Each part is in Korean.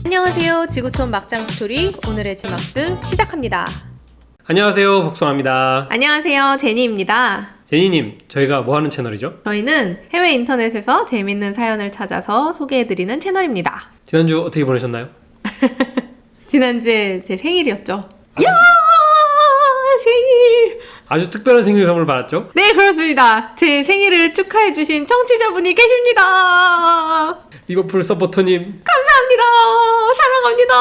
안녕하세요. 지구촌 막장 스토리 오늘의 지막스 시작합니다. 안녕하세요, 복숭아입니다. 안녕하세요. 제니입니다. 제니님, 저희가 뭐 하는 채널이죠? 저희는 해외 인터넷에서 재밌는 사연을 찾아서 소개해드리는 채널입니다. 지난주 어떻게 보내셨나요? 지난주에 제 생일이었죠. 야! 생일! 아주 특별한 생일 선물 받았죠? 네, 그렇습니다. 제 생일을 축하해주신 청취자분이 계십니다. 리버풀 서포터님 감사합니다. 사랑합니다.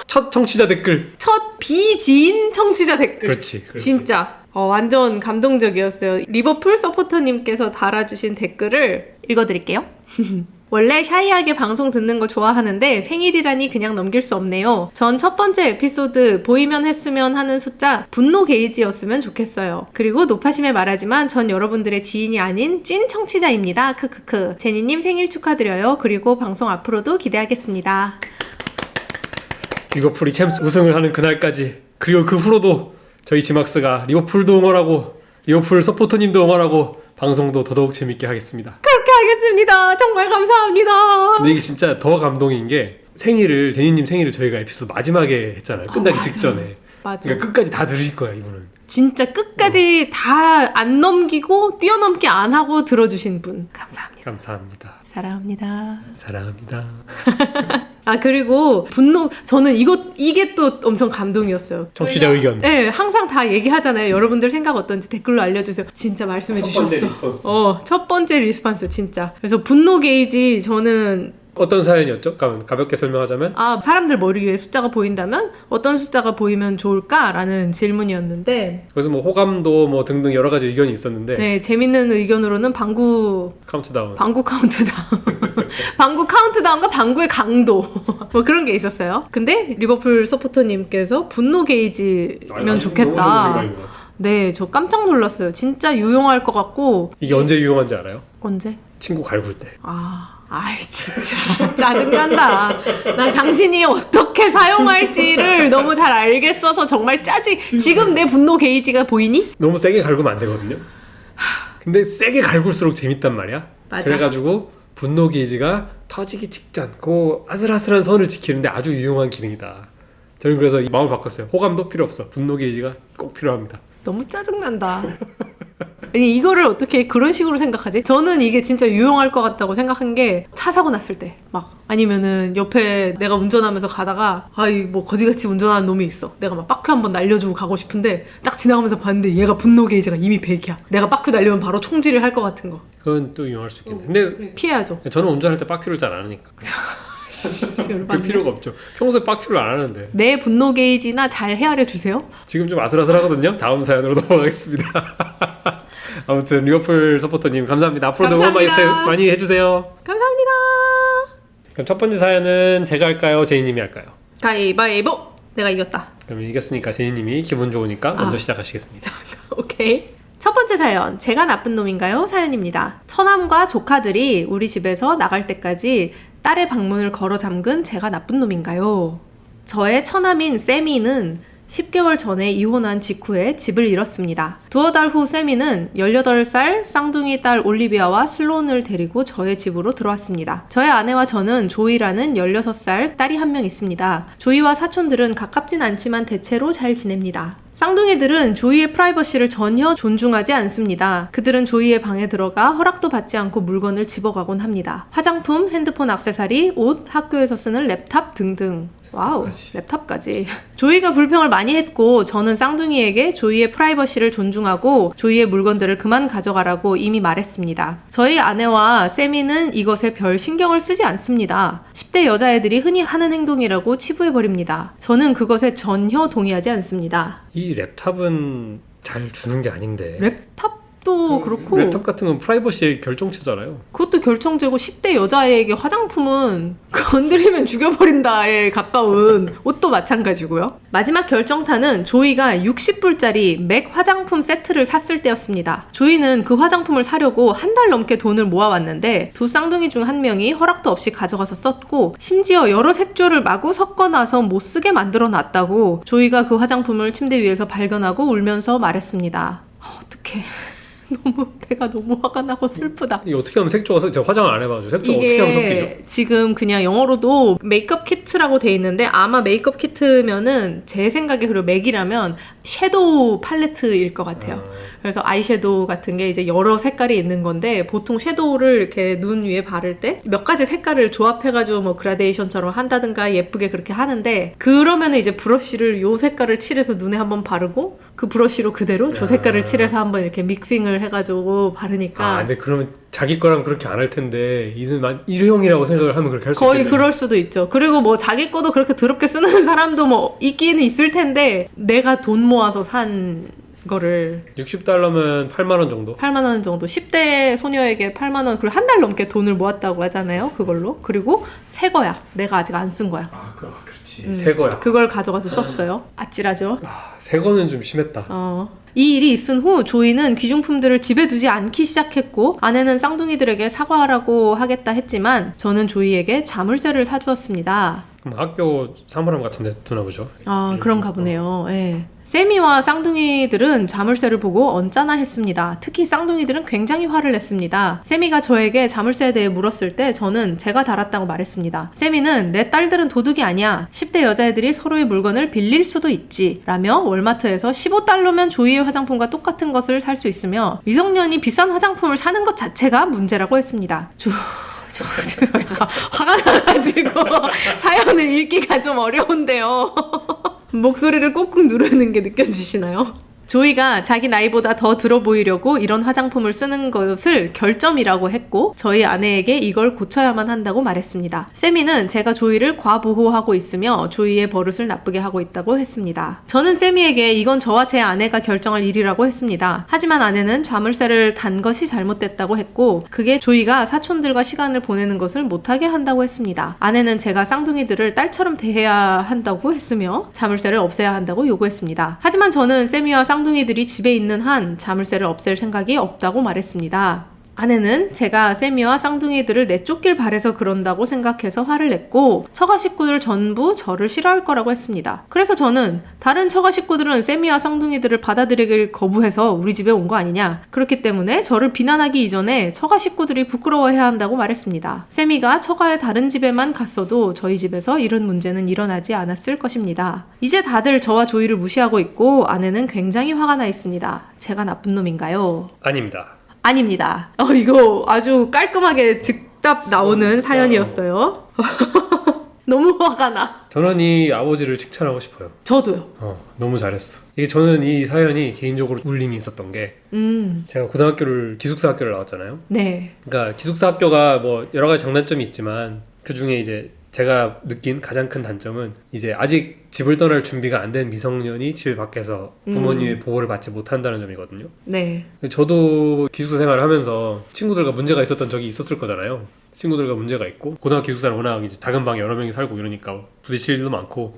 첫 청취자 댓글. 첫 비지인 청취자 댓글. 그렇지. 진짜 완전 감동적이었어요. 리버풀 서포터님께서 달아주신 댓글을 읽어드릴게요. 원래 샤이하게 방송 듣는 거 좋아하는데 생일이라니 그냥 넘길 수 없네요. 전 첫 번째 에피소드 보이면 했으면 하는 숫자 분노 게이지였으면 좋겠어요. 그리고 높아심에 말하지만 전 여러분들의 지인이 아닌 찐 청취자입니다. 크크크. 제니님 생일 축하드려요. 그리고 방송 앞으로도 기대하겠습니다. 리버풀이 챔스 우승을 하는 그날까지, 그리고 그 후로도 저희 지막스가 리버풀도 응원하고 리버풀 서포터님도 응원하고 방송도 더더욱 재밌게 하겠습니다. 그렇게 하겠습니다. 정말 감사합니다. 근데 이게 진짜 더 감동인 게 제니님 생일을 저희가 에피소드 마지막에 했잖아요. 끝나기 맞아. 직전에. 맞아. 그러니까 끝까지 다 들으실 거야, 이분은. 진짜 끝까지 다 안 넘기고 뛰어넘기 안 하고 들어주신 분 감사합니다. 감사합니다. 사랑합니다. 사랑합니다. 그리고 저는 이게 또 엄청 감동이었어요. 청취자 의견. 네, 항상 다 얘기하잖아요. 여러분들 생각 어떤지 댓글로 알려주세요. 진짜 말씀해 첫 번째 주셨어. 리스폰스. 첫 번째 리스폰스 진짜. 그래서 분노 게이지 저는 어떤 사연이었죠? 가볍게 설명하자면 사람들 머리 위에 숫자가 보인다면 어떤 숫자가 보이면 좋을까라는 질문이었는데, 그래서 뭐 호감도 뭐 등등 여러 가지 의견이 있었는데 네, 재밌는 의견으로는 방구 카운트다운. 방구 카운트다운과 방구의 강도 뭐 그런 게 있었어요. 근데 리버풀 서포터님께서 분노 게이지면 좋겠다. 네, 저 깜짝 놀랐어요. 진짜 유용할 것 같고. 이게 언제 유용한지 알아요? 언제? 친구 갈굴 때. 아이 진짜 짜증난다. 난 당신이 어떻게 사용할지를 너무 잘 알겠어서 정말 지금 내 분노 게이지가 보이니? 너무 세게 갈구면 안 되거든요. 근데 세게 갈굴수록 재밌단 말이야. 맞아. 그래가지고 분노 게이지가 터지기 직전 그 아슬아슬한 선을 지키는데 아주 유용한 기능이다. 저는 그래서 마음을 바꿨어요. 호감도 필요 없어. 분노 게이지가 꼭 필요합니다. 너무 짜증난다. 아니 이거를 어떻게 그런 식으로 생각하지? 저는 이게 진짜 유용할 것 같다고 생각한 게 차 사고 났을 때 막 아니면은 옆에 내가 운전하면서 가다가 뭐 거지같이 운전하는 놈이 있어. 내가 막 빠큐 한번 날려주고 가고 싶은데 딱 지나가면서 봤는데 얘가 분노 게이지가 이미 100이야. 내가 빠큐 날리면 바로 총질을 할 것 같은 거. 그건 또 유용할 수 있겠네. 근데 피해야죠. 저는 운전할 때 빠큐를 잘 안 하니까. 그 필요가 없죠. 평소에 빠큐를 안 하는데. 내 분노 게이지나 잘 헤아려 주세요. 지금 좀 아슬아슬하거든요. 다음 사연으로 넘어가겠습니다. 아무튼 리버풀 서포터님 감사합니다. 앞으로도 응원 많이 해주세요. 감사합니다. 그럼 첫 번째 사연은 제가 할까요? 제니님이 할까요? 가위바위보. 내가 이겼다. 그럼 이겼으니까 제니님이 기분 좋으니까 먼저 시작하시겠습니다. 오케이. 첫 번째 사연, 제가 나쁜 놈인가요? 사연입니다. 처남과 조카들이 우리 집에서 나갈 때까지 딸의 방문을 걸어 잠근 제가 나쁜 놈인가요? 저의 처남인 세미는 10개월 전에 이혼한 직후에 집을 잃었습니다. 두어 달 후 세미는 18살 쌍둥이 딸 올리비아와 슬론을 데리고 저의 집으로 들어왔습니다. 저의 아내와 저는 조이라는 16살 딸이 한 명 있습니다. 조이와 사촌들은 가깝진 않지만 대체로 잘 지냅니다. 쌍둥이들은 조이의 프라이버시를 전혀 존중하지 않습니다. 그들은 조이의 방에 들어가 허락도 받지 않고 물건을 집어가곤 합니다. 화장품, 핸드폰 액세서리, 옷, 학교에서 쓰는 랩탑 등등. 와우, 랩탑까지. 조이가 불평을 많이 했고 저는 쌍둥이에게 조이의 프라이버시를 존중하고 조이의 물건들을 그만 가져가라고 이미 말했습니다. 저희 아내와 세미는 이것에 별 신경을 쓰지 않습니다. 10대 여자애들이 흔히 하는 행동이라고 치부해버립니다. 저는 그것에 전혀 동의하지 않습니다. 이 랩탑은 잘 주는 게 아닌데. 랩탑도 그렇고 랩탑 같은 건 프라이버시의 결정체잖아요. 그것도 결정제고 10대 여자애에게 화장품은 건드리면 죽여버린다에 가까운 옷도 마찬가지고요. 마지막 결정타는 조이가 60불짜리 맥 화장품 세트를 샀을 때였습니다. 조이는 그 화장품을 사려고 한 달 넘게 돈을 모아왔는데 두 쌍둥이 중 한 명이 허락도 없이 가져가서 썼고 심지어 여러 색조를 마구 섞어놔서 못 쓰게 만들어 놨다고 조이가 그 화장품을 침대 위에서 발견하고 울면서 말했습니다. 어떡해. 내가 너무 화가 나고 슬프다. 이게 어떻게 하면 색조가 제가 화장을 안 해봐가지고 색조가 어떻게 하면 섞이죠? 이게 지금 그냥 영어로도 메이크업 키트라고 돼 있는데 아마 메이크업 키트면은 제 생각에 그리고 맥이라면 섀도우 팔레트일 것 같아요. 그래서 아이섀도우 같은 게 이제 여러 색깔이 있는 건데 보통 섀도우를 이렇게 눈 위에 바를 때 몇 가지 색깔을 조합해가지고 뭐 그라데이션처럼 한다든가 예쁘게 그렇게 하는데 그러면은 이제 브러쉬를 요 색깔을 칠해서 눈에 한번 바르고 그 브러쉬로 그대로 저 색깔을 칠해서 한번 이렇게 믹싱을 해가지고 바르니까 근데 그러면 자기 거랑 그렇게 안 할 텐데 일회용이라고 생각을 하면 그렇게 할 수 있겠네요. 거의 그럴 수도 있죠. 그리고 뭐 자기 거도 그렇게 더럽게 쓰는 사람도 뭐 있기는 있을 텐데 내가 돈 모아서 산 거를 $60면 8만 원 정도? 8만 원 정도 10대 소녀에게 8만 원 그리고 한 달 넘게 돈을 모았다고 하잖아요. 그걸로. 그리고 새 거야. 내가 아직 안 쓴 거야. 그렇지. 새 거야. 그걸 가져가서 썼어요. 아찔하죠. 새 거는 좀 심했다. 이 일이 있은 후 조이는 귀중품들을 집에 두지 않기 시작했고 아내는 쌍둥이들에게 사과하라고 하겠다 했지만 저는 조이에게 자물쇠를 사주었습니다. 그럼 학교 사물함 같은 데 두나 보죠? 그런가 보네요. 예. 세미와 쌍둥이들은 자물쇠를 보고 언짢아 했습니다. 특히 쌍둥이들은 굉장히 화를 냈습니다. 세미가 저에게 자물쇠에 대해 물었을 때 저는 제가 달았다고 말했습니다. 세미는 내 딸들은 도둑이 아니야. 10대 여자애들이 서로의 물건을 빌릴 수도 있지. 라며 월마트에서 15달러면 조이의 화장품과 똑같은 것을 살 수 있으며 미성년이 비싼 화장품을 사는 것 자체가 문제라고 했습니다. 화가 나가지고 사연을 읽기가 좀 어려운데요. 목소리를 꾹꾹 누르는 게 느껴지시나요? 조이가 자기 나이보다 더 들어 보이려고 이런 화장품을 쓰는 것을 결점이라고 했고 저희 아내에게 이걸 고쳐야만 한다고 말했습니다. 세미는 제가 조이를 과보호하고 있으며 조이의 버릇을 나쁘게 하고 있다고 했습니다. 저는 세미에게 이건 저와 제 아내가 결정할 일이라고 했습니다. 하지만 아내는 자물쇠를 단 것이 잘못됐다고 했고 그게 조이가 사촌들과 시간을 보내는 것을 못하게 한다고 했습니다. 아내는 제가 쌍둥이들을 딸처럼 대해야 한다고 했으며 자물쇠를 없애야 한다고 요구했습니다. 하지만 저는 세미와 쌍둥이들이 집에 있는 한 자물쇠를 없앨 생각이 없다고 말했습니다. 아내는 제가 세미와 쌍둥이들을 내쫓길 바래서 그런다고 생각해서 화를 냈고 처가 식구들 전부 저를 싫어할 거라고 했습니다. 그래서 저는 다른 처가 식구들은 세미와 쌍둥이들을 받아들이길 거부해서 우리 집에 온 거 아니냐. 그렇기 때문에 저를 비난하기 이전에 처가 식구들이 부끄러워해야 한다고 말했습니다. 세미가 처가의 다른 집에만 갔어도 저희 집에서 이런 문제는 일어나지 않았을 것입니다. 이제 다들 저와 조이를 무시하고 있고 아내는 굉장히 화가 나 있습니다. 제가 나쁜 놈인가요? 아닙니다. 아닙니다. 이거 아주 깔끔하게 즉답 나오는 사연이었어요. 너무 화가 나. 저는 이 아버지를 칭찬하고 싶어요. 저도요. 너무 잘했어. 이게 저는 이 사연이 개인적으로 울림이 있었던 게 제가 고등학교를 기숙사 학교를 나왔잖아요. 네. 그러니까 기숙사 학교가 뭐 여러 가지 장단점이 있지만 그 중에 이제 제가 느낀 가장 큰 단점은 이제 아직 집을 떠날 준비가 안 된 미성년이 집 밖에서 부모님의 보호를 받지 못한다는 점이거든요. 네. 저도 기숙사 생활을 하면서 친구들과 문제가 있었던 적이 있었을 거잖아요. 친구들과 문제가 있고 고등학교 기숙사는 워낙 이제 작은 방에 여러 명이 살고 이러니까 부딪힐 일도 많고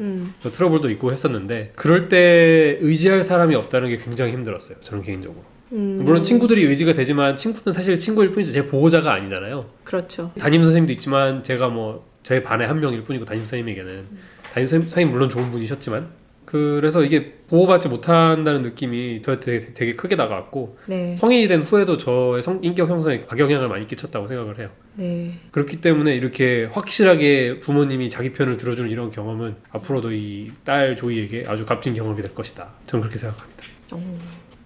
트러블도 있고 했었는데 그럴 때 의지할 사람이 없다는 게 굉장히 힘들었어요. 저는 개인적으로. 물론 친구들이 의지가 되지만 친구는 사실 친구일 뿐이지 제 보호자가 아니잖아요. 그렇죠. 담임 선생님도 있지만 제가 뭐 제 반에 한 명일 뿐이고 담임 선생님에게는 담임 선생님 물론 좋은 분이셨지만 그래서 이게 보호받지 못한다는 느낌이 저한테 되게 크게 다가왔고 네. 성인이 된 후에도 저의 인격 형성에 악영향을 많이 끼쳤다고 생각을 해요. 네. 그렇기 때문에 이렇게 확실하게 부모님이 자기 편을 들어주는 이런 경험은 앞으로도 이 딸 조이에게 아주 값진 경험이 될 것이다. 저는 그렇게 생각합니다.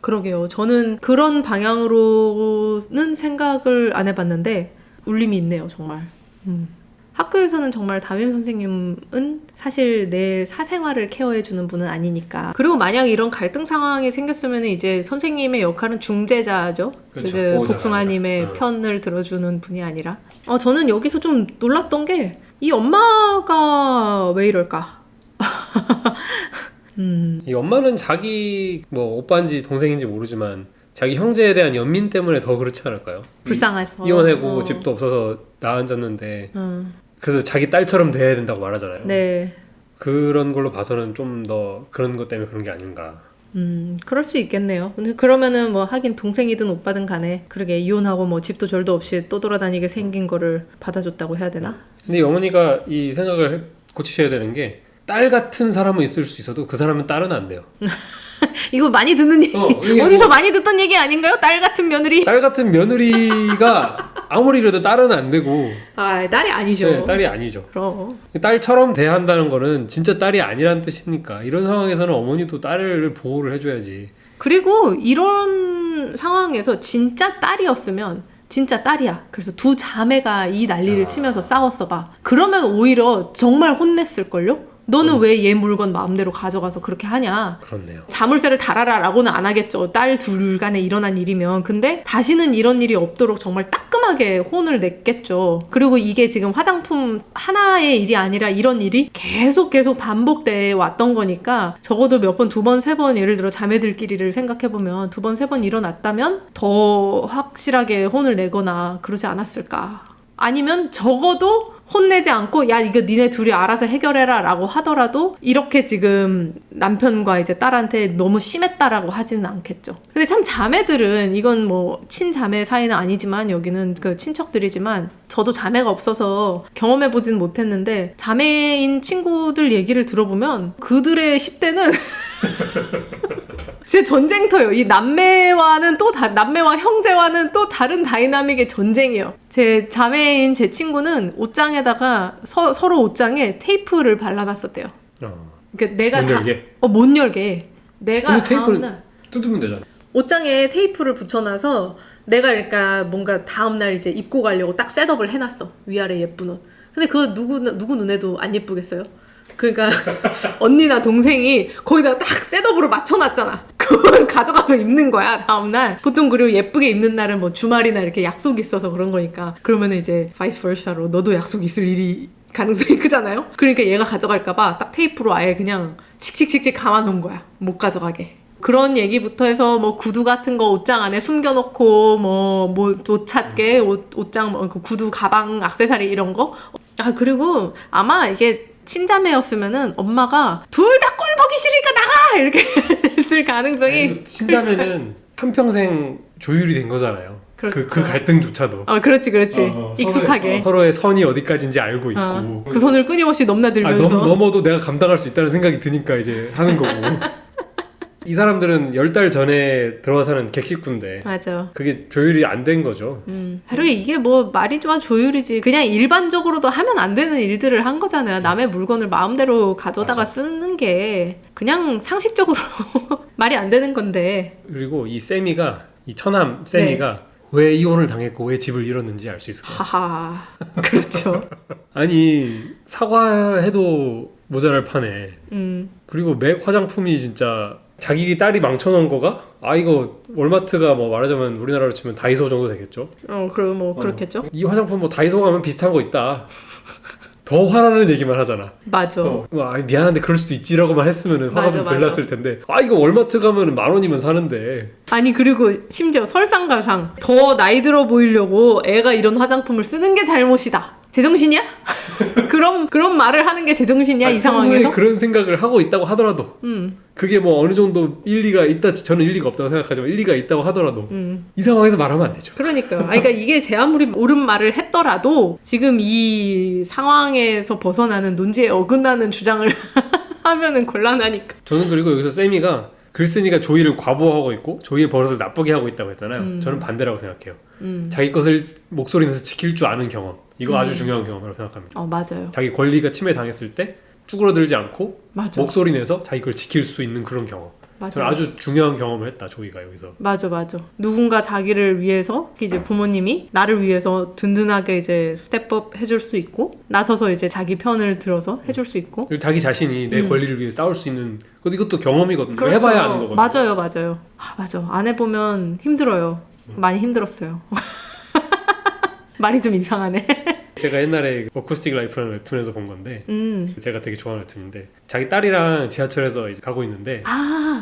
그러게요. 저는 그런 방향으로는 생각을 안 해봤는데 울림이 있네요. 정말. 학교에서는 정말 담임 선생님은 사실 내 사생활을 케어해주는 분은 아니니까. 그리고 만약 이런 갈등 상황이 생겼으면 이제 선생님의 역할은 중재자죠. 그렇죠. 복숭아님의 편을 들어주는 분이 아니라. 저는 여기서 좀 놀랐던 게 이 엄마가 왜 이럴까? 이 엄마는 자기 뭐 오빠인지 동생인지 모르지만 자기 형제에 대한 연민 때문에 더 그렇지 않을까요? 불쌍해서. 이혼하고 집도 없어서 나앉았는데 그래서 자기 딸처럼 대해야 된다고 말하잖아요. 네. 그런 걸로 봐서는 좀 더 그런 것 때문에 그런 게 아닌가. 그럴 수 있겠네요. 근데 그러면은 뭐 하긴 동생이든 오빠든 간에 그러게 이혼하고 뭐 집도 절도 없이 떠돌아다니게 생긴 거를 받아줬다고 해야 되나? 근데 어머니가 이 생각을 고치셔야 되는 게 딸 같은 사람은 있을 수 있어도 그 사람은 딸은 안 돼요. 이거 많이 듣는 얘기 이게 어디서 뭐- 많이 듣던 얘기 아닌가요? 딸 같은 며느리. 딸 같은 며느리가 아무리 그래도 딸은 안 되고 아, 딸이 아니죠. 네, 딸이 아니죠. 그럼. 딸처럼 대한다는 거는 진짜 딸이 아니라는 뜻이니까 이런 상황에서는 어머니도 딸을 보호를 해줘야지. 그리고 이런 상황에서 진짜 딸이었으면 진짜 딸이야. 그래서 두 자매가 이 난리를 치면서 싸웠어 봐. 그러면 오히려 정말 혼냈을걸요? 너는 왜 얘 물건 마음대로 가져가서 그렇게 하냐? 그렇네요. 자물쇠를 달아라라고는 안 하겠죠. 딸 둘 간에 일어난 일이면. 근데 다시는 이런 일이 없도록 정말 따끔하게 혼을 냈겠죠. 그리고 이게 지금 화장품 하나의 일이 아니라 이런 일이 계속 반복돼 왔던 거니까 적어도 몇 번, 두 번, 세 번 예를 들어 자매들끼리를 생각해보면 두 번, 세 번 일어났다면 더 확실하게 혼을 내거나 그러지 않았을까. 아니면 적어도 혼내지 않고 야 이거 니네 둘이 알아서 해결해라 라고 하더라도 이렇게 지금 남편과 이제 딸한테 너무 심했다라고 하지는 않겠죠. 근데 참 자매들은 이건 뭐 친자매 사이는 아니지만 여기는 그 친척들이지만 저도 자매가 없어서 경험해보진 못했는데 자매인 친구들 얘기를 들어보면 그들의 10대는 진짜 전쟁터예요. 이 남매와는 남매와 형제와는 또 다른 다이나믹의 전쟁이에요. 제 자매인 제 친구는 옷장에다가 서로 옷장에 테이프를 발라놨었대요. 그러니까 내가 못 열게? 못 열게. 내가 근데 테이프를 다음날 뜯으면 되잖아. 옷장에 테이프를 붙여놔서 내가 그러니까 뭔가 다음날 이제 입고 가려고 딱 셋업을 해놨어. 위아래 예쁜 옷. 근데 그거 누구 눈에도 안 예쁘겠어요? 그러니까 언니나 동생이 거기다가 딱 셋업으로 맞춰놨잖아. 그걸 가져가서 입는 거야 다음날. 보통 그리고 예쁘게 입는 날은 뭐 주말이나 이렇게 약속이 있어서 그런 거니까 그러면 이제 vice versa로 너도 약속 있을 일이 가능성이 크잖아요. 그러니까 얘가 가져갈까봐 딱 테이프로 아예 그냥 칙칙칙칙 감아놓은 거야. 못 가져가게. 그런 얘기부터 해서 뭐 구두 같은 거 옷장 안에 숨겨놓고 뭐 옷 찾게 옷장 뭐 구두 가방 액세서리 이런 거. 아 그리고 아마 이게 친자매였으면은 엄마가 둘 다 꼴 보기 싫으니까 나가 이렇게 했을 가능성이 친자매는 한평생 조율이 된 거잖아요. 그렇죠. 그 갈등조차도. 그렇지 익숙하게 서로의 선이 어디까지인지 알고 있고 그 선을 끊임없이 넘나들면서 넘어도 내가 감당할 수 있다는 생각이 드니까 이제 하는 거고. 이 사람들은 10달 전에 들어와서는 객식군데 맞아. 그게 조율이 안 된 거죠. 그리고 이게 뭐 말이 좋아 조율이지. 그냥 일반적으로도 하면 안 되는 일들을 한 거잖아요. 남의 물건을 마음대로 가져다가 맞아. 쓰는 게 그냥 상식적으로 말이 안 되는 건데. 그리고 이 처남 세미가 왜 이혼을 당했고 왜 집을 잃었는지 알 수 있을 거예요. 하하. 그렇죠. 아니 사과해도 모자랄 판에 그리고 맥 화장품이 진짜 자기 딸이 망쳐놓은 거가 이거 월마트가 뭐 말하자면 우리나라로 치면 다이소 정도 되겠죠. 그럼 뭐 그렇겠죠. 이 화장품 뭐 다이소 가면 비슷한 거 있다. 더 화나는 얘기만 하잖아. 맞아. 미안한데 그럴 수도 있지라고만 했으면 화가 좀 덜 났을 텐데 이거 월마트 가면 10,000원이면 사는데. 아니 그리고 심지어 설상가상 더 나이 들어 보이려고 애가 이런 화장품을 쓰는 게 잘못이다. 제정신이야? 그런 말을 하는 게 제정신이야 이 상황에서? 그런 생각을 하고 있다고 하더라도 그게 뭐 어느 정도 일리가 있다. 저는 일리가 없다고 생각하지만 일리가 있다고 하더라도 이 상황에서 말하면 안 되죠. 그러니까 이게 제 아무리 옳은 말을 했더라도 지금 이 상황에서 벗어나는 논지에 어긋나는 주장을 하면은 곤란하니까. 저는 그리고 여기서 세미가 글쓴이가 조이를 과보하고 있고 조이의 버릇을 나쁘게 하고 있다고 했잖아요. 저는 반대라고 생각해요. 자기 것을 목소리 내서 지킬 줄 아는 경험, 이거 아주 중요한 경험이라고 생각합니다. 맞아요. 자기 권리가 침해당했을 때 쭈그러들지 않고 맞아. 목소리 내서 자기 걸 지킬 수 있는 그런 경험. 맞아. 저는 아주 중요한 경험을 했다, 조이가 여기서. 맞아. 누군가 자기를 위해서 이제 부모님이 나를 위해서 든든하게 이제 스텝업 해줄 수 있고 나서서 이제 자기 편을 들어서 해줄 수 있고. 그리고 자기 자신이 내 권리를 위해 싸울 수 있는 이것도 경험이거든요. 그렇죠. 해봐야 아는 거거든요. 맞아요. 맞아. 안 해보면 힘들어요. 많이 힘들었어요. 말이 좀 이상하네. 제가 옛날에 어쿠스틱 라이프라는 웹툰에서 본 건데 제가 되게 좋아하는 웹툰인데 자기 딸이랑 지하철에서 이제 가고 있는데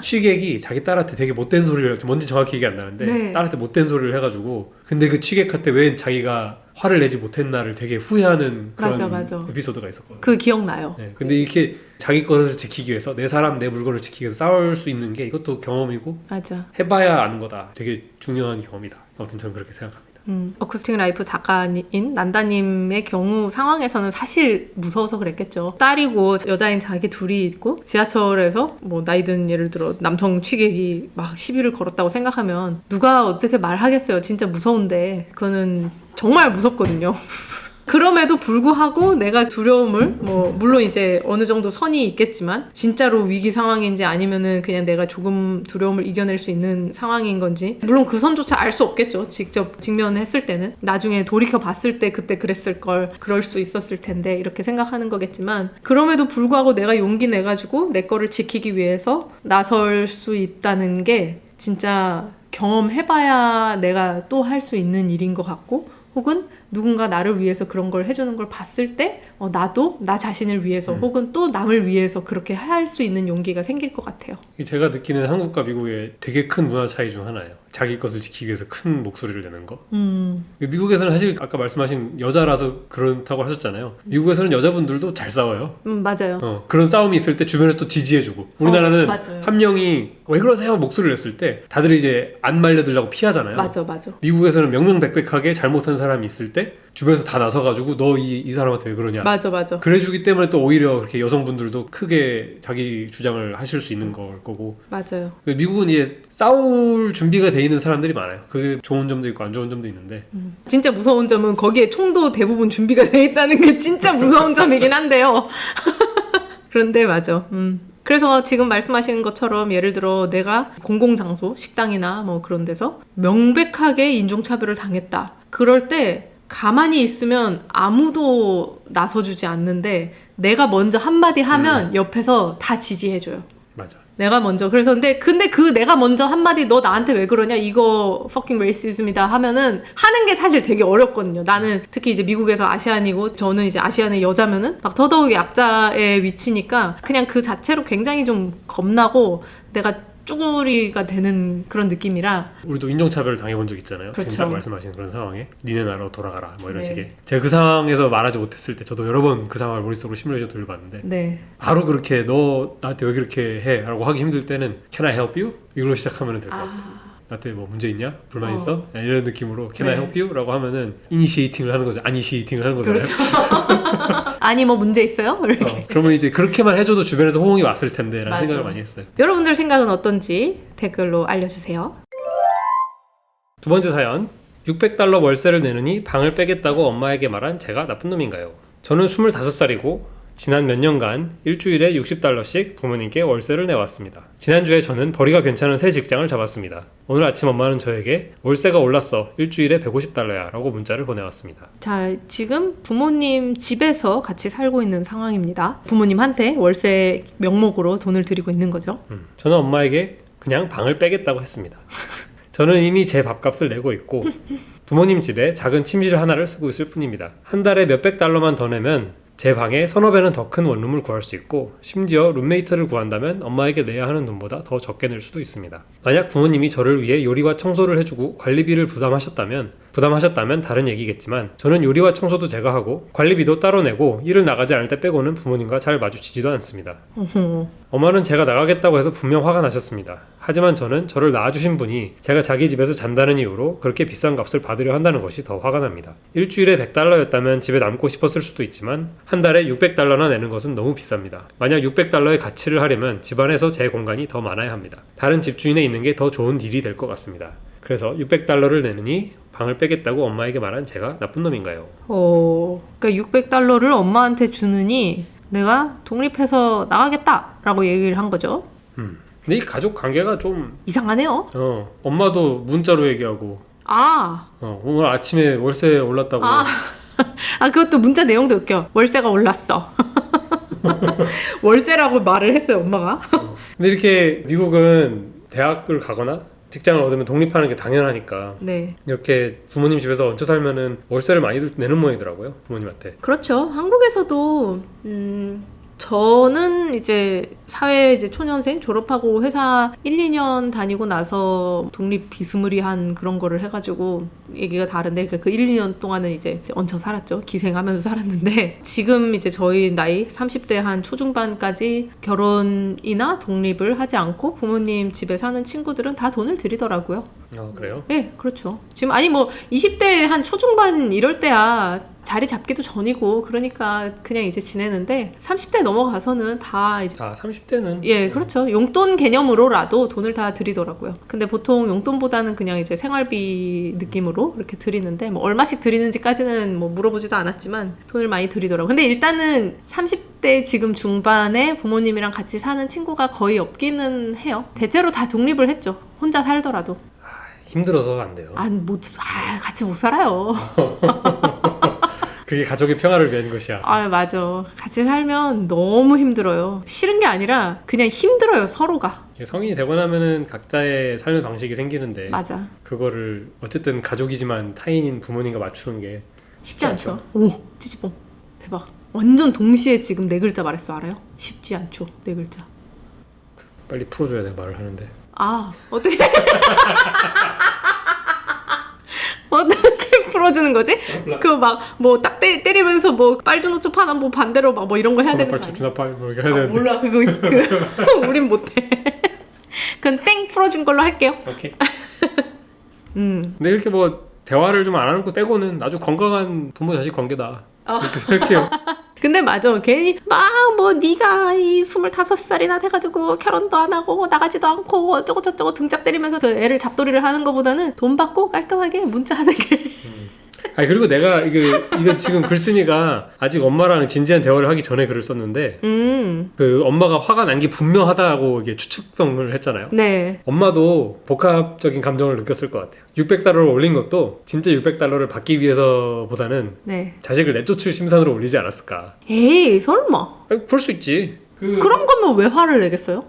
취객이 자기 딸한테 되게 못된 소리를 뭔지 정확히 기억이 안 나는데 네. 딸한테 못된 소리를 해가지고 근데 그 취객한테 왜 자기가 화를 내지 못했나를 되게 후회하는 그런 맞아. 에피소드가 있었거든요. 그 기억나요. 네, 근데 이렇게 자기 것을 지키기 위해서 내 사람 내 물건을 지키기 위해서 싸울 수 있는 게 이것도 경험이고 맞아. 해봐야 아는 거다. 되게 중요한 경험이다. 아무튼 저는 그렇게 생각합니다. 어쿠스틱 라이프 작가인 난다님의 경우 상황에서는 사실 무서워서 그랬겠죠. 딸이고 여자인 자기 둘이 있고 지하철에서 뭐 나이든 예를 들어 남성 취객이 막 시비를 걸었다고 생각하면 누가 어떻게 말하겠어요. 진짜 무서운데 그거는 정말 무섭거든요. 그럼에도 불구하고 내가 두려움을 뭐 물론 이제 어느 정도 선이 있겠지만 진짜로 위기 상황인지 아니면은 그냥 내가 조금 두려움을 이겨낼 수 있는 상황인 건지 물론 그 선조차 알 수 없겠죠. 직접 직면했을 때는 나중에 돌이켜 봤을 때 그때 그랬을 걸 그럴 수 있었을 텐데 이렇게 생각하는 거겠지만 그럼에도 불구하고 내가 용기 내 가지고 내 거를 지키기 위해서 나설 수 있다는 게 진짜 경험해봐야 내가 또 할 수 있는 일인 것 같고 혹은 누군가 나를 위해서 그런 걸 해주는 걸 봤을 때 나도 나 자신을 위해서 혹은 또 남을 위해서 그렇게 할 수 있는 용기가 생길 것 같아요. 제가 느끼는 한국과 미국의 되게 큰 문화 차이 중 하나예요. 자기 것을 지키기 위해서 큰 목소리를 내는 거. 미국에서는 사실 아까 말씀하신 여자라서 그렇다고 하셨잖아요. 미국에서는 여자분들도 잘 싸워요. 맞아요. 그런 싸움이 있을 때 주변에 또 지지해주고 우리나라는 맞아요. 한 명이 왜 그러세요? 목소리를 냈을 때 다들 이제 안 말려들라고 피하잖아요. 맞아. 미국에서는 명명백백하게 잘못한 사람이 있을 때 주변에서 다 나서가지고 너 이 사람한테 왜 그러냐. 맞아. 그래주기 때문에 또 오히려 그렇게 여성분들도 크게 자기 주장을 하실 수 있는 걸 거고. 맞아요. 미국은 이제 싸울 준비가 돼 있는 사람들이 많아요. 그게 좋은 점도 있고 안 좋은 점도 있는데. 진짜 무서운 점은 거기에 총도 대부분 준비가 돼 있다는 게 진짜 무서운 점이긴 한데요. 그런데 맞아. 그래서 지금 말씀하신 것처럼 예를 들어 내가 공공장소, 식당이나 뭐 그런 데서 명백하게 인종차별을 당했다. 그럴 때 가만히 있으면 아무도 나서주지 않는데 내가 먼저 한마디 하면 옆에서 다 지지해줘요. 맞아. 내가 먼저. 그래서 근데 그 내가 먼저 한마디 너 나한테 왜 그러냐 이거 fucking racism이다 하면은 하는 게 사실 되게 어렵거든요. 나는 특히 이제 미국에서 아시안이고 저는 이제 아시안의 여자면은 막 더더욱 약자의 위치니까 그냥 그 자체로 굉장히 좀 겁나고 내가 쭈구리가 되는 그런 느낌이라. 우리도 인종차별을 당해본 적 있잖아요. 그렇죠. 지금 딱 말씀하시는 그런 상황에 니네 나라로 돌아가라 뭐 이런 네. 식의. 제가 그 상황에서 말하지 못했을 때 저도 여러 번 그 상황을 머릿속으로 시뮬레이션 돌려봤는데 네. 바로 그렇게 너 나한테 왜 그렇게 해? 라고 하기 힘들 때는 Can I help you? 이걸로 시작하면 될 것 같아요. 나한테 뭐 문제 있냐? 불만 있어? 이런 느낌으로 Can I help you? 라고 하면은 이니시에이팅을 하는 거죠. 아니시에이팅을 하는 거잖아요. 그렇죠. 아니 뭐 문제 있어요? 이렇게. 그러면 이제 그렇게만 해줘도 주변에서 호응이 왔을 텐데 라는 맞아. 생각을 많이 했어요. 여러분들 생각은 어떤지 댓글로 알려주세요. 두 번째 사연. 600달러 월세를 내느니 방을 빼겠다고 엄마에게 말한 제가 나쁜 놈인가요? 저는 25살이고 지난 몇 년간 일주일에 60달러씩 부모님께 월세를 내왔습니다. 지난주에 저는 벌이가 괜찮은 새 직장을 잡았습니다. 오늘 아침 엄마는 저에게 월세가 올랐어. 일주일에 150달러야 라고 문자를 보내왔습니다. 자, 지금 부모님 집에서 같이 살고 있는 상황입니다. 부모님한테 월세 명목으로 돈을 드리고 있는 거죠. 저는 엄마에게 그냥 방을 빼겠다고 했습니다. 저는 이미 제 밥값을 내고 있고 부모님 집에 작은 침실 하나를 쓰고 있을 뿐입니다. 한 달에 몇백 달러만 더 내면 제 방에 서너 배는 더 큰 원룸을 구할 수 있고 심지어 룸메이트를 구한다면 엄마에게 내야 하는 돈보다 더 적게 낼 수도 있습니다. 만약 부모님이 저를 위해 요리와 청소를 해주고 관리비를 부담하셨다면 다른 얘기겠지만 저는 요리와 청소도 제가 하고 관리비도 따로 내고 일을 나가지 않을 때 빼고는 부모님과 잘 마주치지도 않습니다. 엄마는 제가 나가겠다고 해서 분명 화가 나셨습니다. 하지만 저는 저를 낳아주신 분이 제가 자기 집에서 잔다는 이유로 그렇게 비싼 값을 받으려 한다는 것이 더 화가 납니다. 일주일에 100달러였다면 집에 남고 싶었을 수도 있지만 한 달에 600달러나 내는 것은 너무 비쌉니다. 만약 600달러의 가치를 하려면 집안에서 제 공간이 더 많아야 합니다. 다른 집주인에 있는 게 더 좋은 딜이 될 것 같습니다. 그래서 600달러를 내느니 방을 빼겠다고 엄마에게 말한 제가 나쁜 놈인가요? 그러니까 600달러를 엄마한테 주느니 내가 독립해서 나가겠다라고 얘기를 한 거죠. 근데 이 가족 관계가 좀 이상하네요. 엄마도 문자로 얘기하고 오늘 아침에 월세 올랐다고. 그것도 문자 내용도 웃겨. 월세가 올랐어. 월세라고 말을 했어요, 엄마가. 근데 이렇게 미국은 대학을 가거나 직장을 얻으면 독립하는 게 당연하니까 네. 이렇게 부모님 집에서 얹혀 살면은 월세를 많이 내는 모양이더라고요, 부모님한테. 그렇죠. 한국에서도 저는 이제 사회 이제 초년생 졸업하고 회사 1, 2년 다니고 나서 독립 비스무리한 그런 거를 해가지고 얘기가 다른데 그 1, 2년 동안은 이제 얹혀 살았죠. 기생하면서 살았는데 지금 이제 저희 나이 30대 한 초중반까지 결혼이나 독립을 하지 않고 부모님 집에 사는 친구들은 다 돈을 들이더라고요. 그래요? 네, 그렇죠. 지금 아니 뭐 20대 한 초중반 이럴 때야 자리 잡기도 전이고 그러니까 그냥 이제 지내는데 30대 넘어가서는 다 이제 30대는 예, 그렇죠. 용돈 개념으로라도 돈을 다 드리더라고요. 근데 보통 용돈보다는 그냥 이제 생활비 느낌으로 이렇게 드리는데 뭐 얼마씩 드리는지까지는 뭐 물어보지도 않았지만 돈을 많이 드리더라고요. 근데 일단은 30대 지금 중반에 부모님이랑 같이 사는 친구가 거의 없기는 해요. 대체로 다 독립을 했죠. 혼자 살더라도. 힘들어서 안 돼요. 같이 못 살아요. 그게 가족의 평화를 위한 것이야. 맞아. 같이 살면 너무 힘들어요. 싫은 게 아니라 그냥 힘들어요, 서로가. 성인이 되고 나면은 각자의 삶의 방식이 생기는데 맞아. 그거를 어쨌든 가족이지만 타인인 부모님과 맞추는 게 쉽지 않죠. 오, 찌찌뽕. 대박. 완전 동시에 지금 4글자 말했어, 알아요? 쉽지 않죠, 4글자. 빨리 풀어줘야 돼, 말을 하는데. 어떻게 어떻게 풀어주는 거지? 그 막 뭐 딱 때리면서 뭐 빨주노초 파나 뭐 반대로 막 뭐 이런 거 해야 되는 거 아니야? 주나팔 뭐 이렇게 해야 되는데. 몰라 그거 우린 못해. 그건 땡 풀어준 걸로 할게요. 오케이. 근데 이렇게 뭐 대화를 좀 안 하는 거 빼고는 아주 건강한 부모 자식 관계다. 이렇게 생각해요. 근데 맞아. 괜히 막 뭐 네가 이 25살이나 돼가지고 결혼도 안 하고 나가지도 않고 어쩌고 저쩌고 등짝 때리면서 그 애를 잡돌이를 하는 것보다는 돈 받고 깔끔하게 문자하는 게 그리고 내가 이거 지금 글 쓰니까 아직 엄마랑 진지한 대화를 하기 전에 글을 썼는데 그 엄마가 화가 난 게 분명하다고 이게 추측성을 했잖아요. 네. 엄마도 복합적인 감정을 느꼈을 것 같아요. 600달러를 올린 것도 진짜 600달러를 받기 위해서보다는 네. 자식을 내쫓을 심산으로 올리지 않았을까. 에이 설마. 그럴 수 있지. 그런 거면 왜 화를 내겠어요?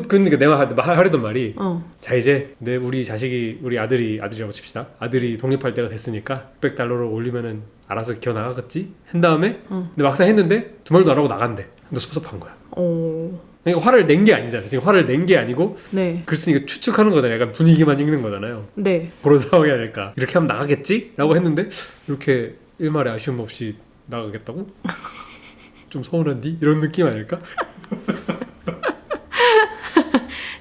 근데 내가 하려던 말이 자 이제 우리 자식이 우리 아들이라고 칩시다. 아들이 독립할 때가 됐으니까 600달러를 올리면은 알아서 기어 나가겠지? 한 다음에 근데 막상 했는데 두 말도 안 하고 나간대. 근데 섭섭한 거야. 그러니까 화를 낸 게 아니잖아. 지금 화를 낸 게 아니고 네. 글 쓰니까 추측하는 거잖아요. 약간 분위기만 읽는 거잖아요. 네. 그런 상황이 아닐까. 이렇게 하면 나가겠지? 라고 했는데 이렇게 일말의 아쉬움 없이 나가겠다고? 좀 서운한디? 이런 느낌 아닐까?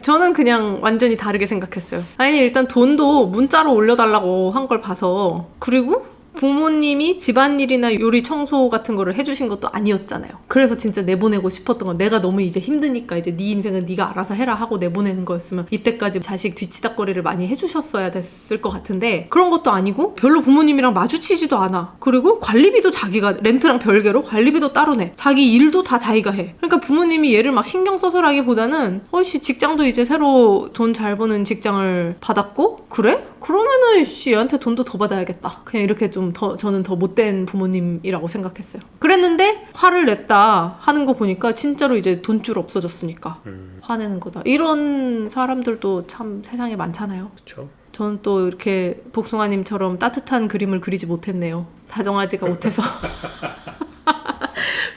저는 그냥 완전히 다르게 생각했어요. 아니 일단 돈도 문자로 올려달라고 한 걸 봐서 그리고 부모님이 집안일이나 요리 청소 같은 거를 해주신 것도 아니었잖아요. 그래서 진짜 내보내고 싶었던 건 내가 너무 이제 힘드니까 이제 네 인생은 네가 알아서 해라 하고 내보내는 거였으면 이때까지 자식 뒤치다거리를 많이 해주셨어야 됐을 것 같은데 그런 것도 아니고 별로 부모님이랑 마주치지도 않아. 그리고 관리비도 자기가 렌트랑 별개로 관리비도 따로 내. 자기 일도 다 자기가 해. 그러니까 부모님이 얘를 막 신경 써서라기보다는 어이씨 직장도 이제 새로 돈 잘 버는 직장을 받았고 그래? 그러면은 얘한테 돈도 더 받아야겠다. 그냥 이렇게 좀 저는 더 못된 부모님이라고 생각했어요. 그랬는데 화를 냈다 하는 거 보니까 진짜로 이제 돈줄 없어졌으니까 화내는 거다. 이런 사람들도 참 세상에 많잖아요. 그렇죠. 저는 또 이렇게 복숭아님처럼 따뜻한 그림을 그리지 못했네요. 다정하지가 못해서.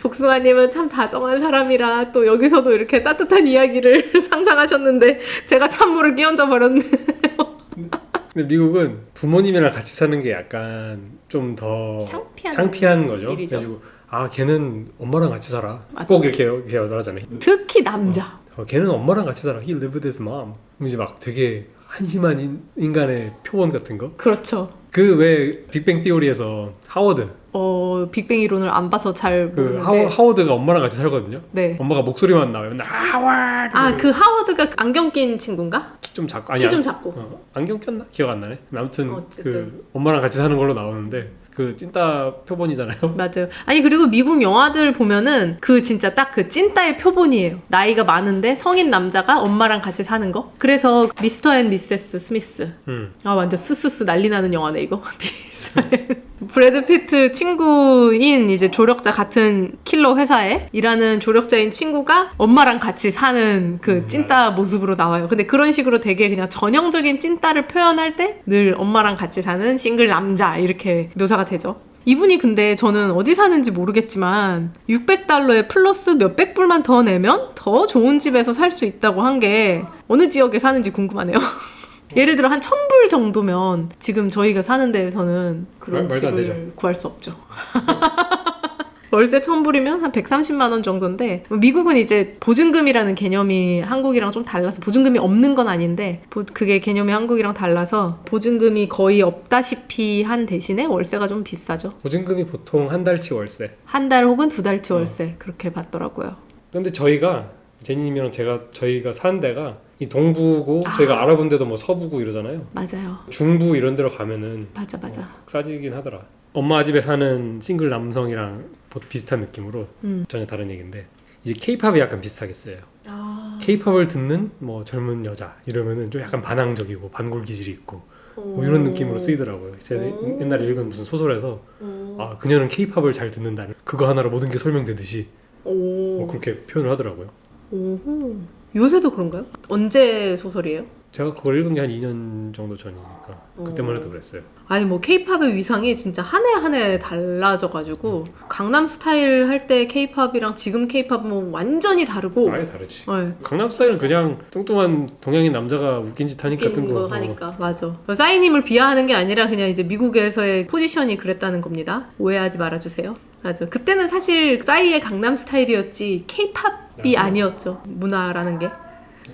복숭아님은 참 다정한 사람이라 또 여기서도 이렇게 따뜻한 이야기를 상상하셨는데 제가 찬물을 끼얹어 버렸네요. 근데 미국은 부모님이랑 같이 사는 게 약간 좀 더 창피한 거죠. 일이죠. 그래가지고 걔는 엄마랑 같이 살아. 맞아. 꼭 이렇게 말하잖아요. 특히 남자. 걔는 엄마랑 같이 살아. He lived with his mom. 이제 막 되게 한심한 인간의 표본 같은 거. 그렇죠. 그 왜 빅뱅 티오리에서 하워드. 빅뱅 이론을 안 봐서 잘 모르는데. 하워드가 엄마랑 같이 살거든요. 네. 엄마가 목소리만 나와요. 맨날 하워드. 그 하워드가 안경 낀 친구인가? 키 좀 작고. 키 좀 작고. 안경 꼈나? 기억 안 나네. 아무튼 어쨌든. 그 엄마랑 같이 사는 걸로 나오는데 그 찐따 표본이잖아요. 맞아요. 아니 그리고 미국 영화들 보면은 그 진짜 딱 그 찐따의 표본이에요. 나이가 많은데 성인 남자가 엄마랑 같이 사는 거. 그래서 미스터 앤 미세스 스미스. 완전 스스스 난리 나는 영화네 이거. 브래드 피트 친구인 이제 조력자 같은 킬러 회사에 일하는 조력자인 친구가 엄마랑 같이 사는 그 찐따 모습으로 나와요. 근데 그런 식으로 되게 그냥 전형적인 찐따를 표현할 때 늘 엄마랑 같이 사는 싱글 남자 이렇게 묘사가 되죠. 이분이 근데 저는 어디 사는지 모르겠지만 600달러에 플러스 몇백 불만 더 내면 더 좋은 집에서 살 수 있다고 한 게 어느 지역에 사는지 궁금하네요. 예를 들어 한 1000불 정도면 지금 저희가 사는 데에서는 그런 말도 안 집을 되죠. 구할 수 없죠. 월세 1000불이면 한 130만 원 정도인데 미국은 이제 보증금이라는 개념이 한국이랑 좀 달라서 보증금이 없는 건 아닌데 그게 개념이 한국이랑 달라서 보증금이 거의 없다시피 한 대신에 월세가 좀 비싸죠. 보증금이 보통 한 달치 월세. 한 달 혹은 두 달치 월세 그렇게 받더라고요. 근데 제니님이랑 저희가 사는 데가 이 동부고 저희가 알아본 데도 뭐 서부고 이러잖아요. 맞아요. 중부 이런 데로 가면은 맞아. 싸지긴 하더라. 엄마 집에 사는 싱글 남성이랑 비슷한 느낌으로 전혀 다른 얘기인데 이제 케이팝이 약간 비슷하겠어요. 케이팝을 듣는 뭐 젊은 여자 이러면은 좀 약간 반항적이고 반골 기질이 있고 뭐 이런 느낌으로 쓰이더라고요. 제가 옛날에 읽은 무슨 소설에서 아 그녀는 케이팝을 잘 듣는다는 그거 하나로 모든 게 설명되듯이 뭐 그렇게 표현을 하더라고요. 오호. 요새도 그런가요? 언제 소설이에요? 제가 그걸 읽은 게 한 2년 정도 전이니까 그때만 해도 그랬어요. 아니 뭐 케이팝의 위상이 진짜 한 해 한 해 달라져가지고 강남 스타일 할 때 케이팝이랑 지금 케이팝은 뭐 완전히 다르고 아예 다르지. 네. 강남 스타일은 그냥 뚱뚱한 동양인 남자가 웃긴 짓 하니까 뜬 거 거고. 하니까 맞아. 싸이님을 비하하는 게 아니라 그냥 이제 미국에서의 포지션이 그랬다는 겁니다. 오해하지 말아주세요. 맞아. 그때는 사실 싸이의 강남 스타일이었지 케이팝이 아니었죠. 문화라는 게.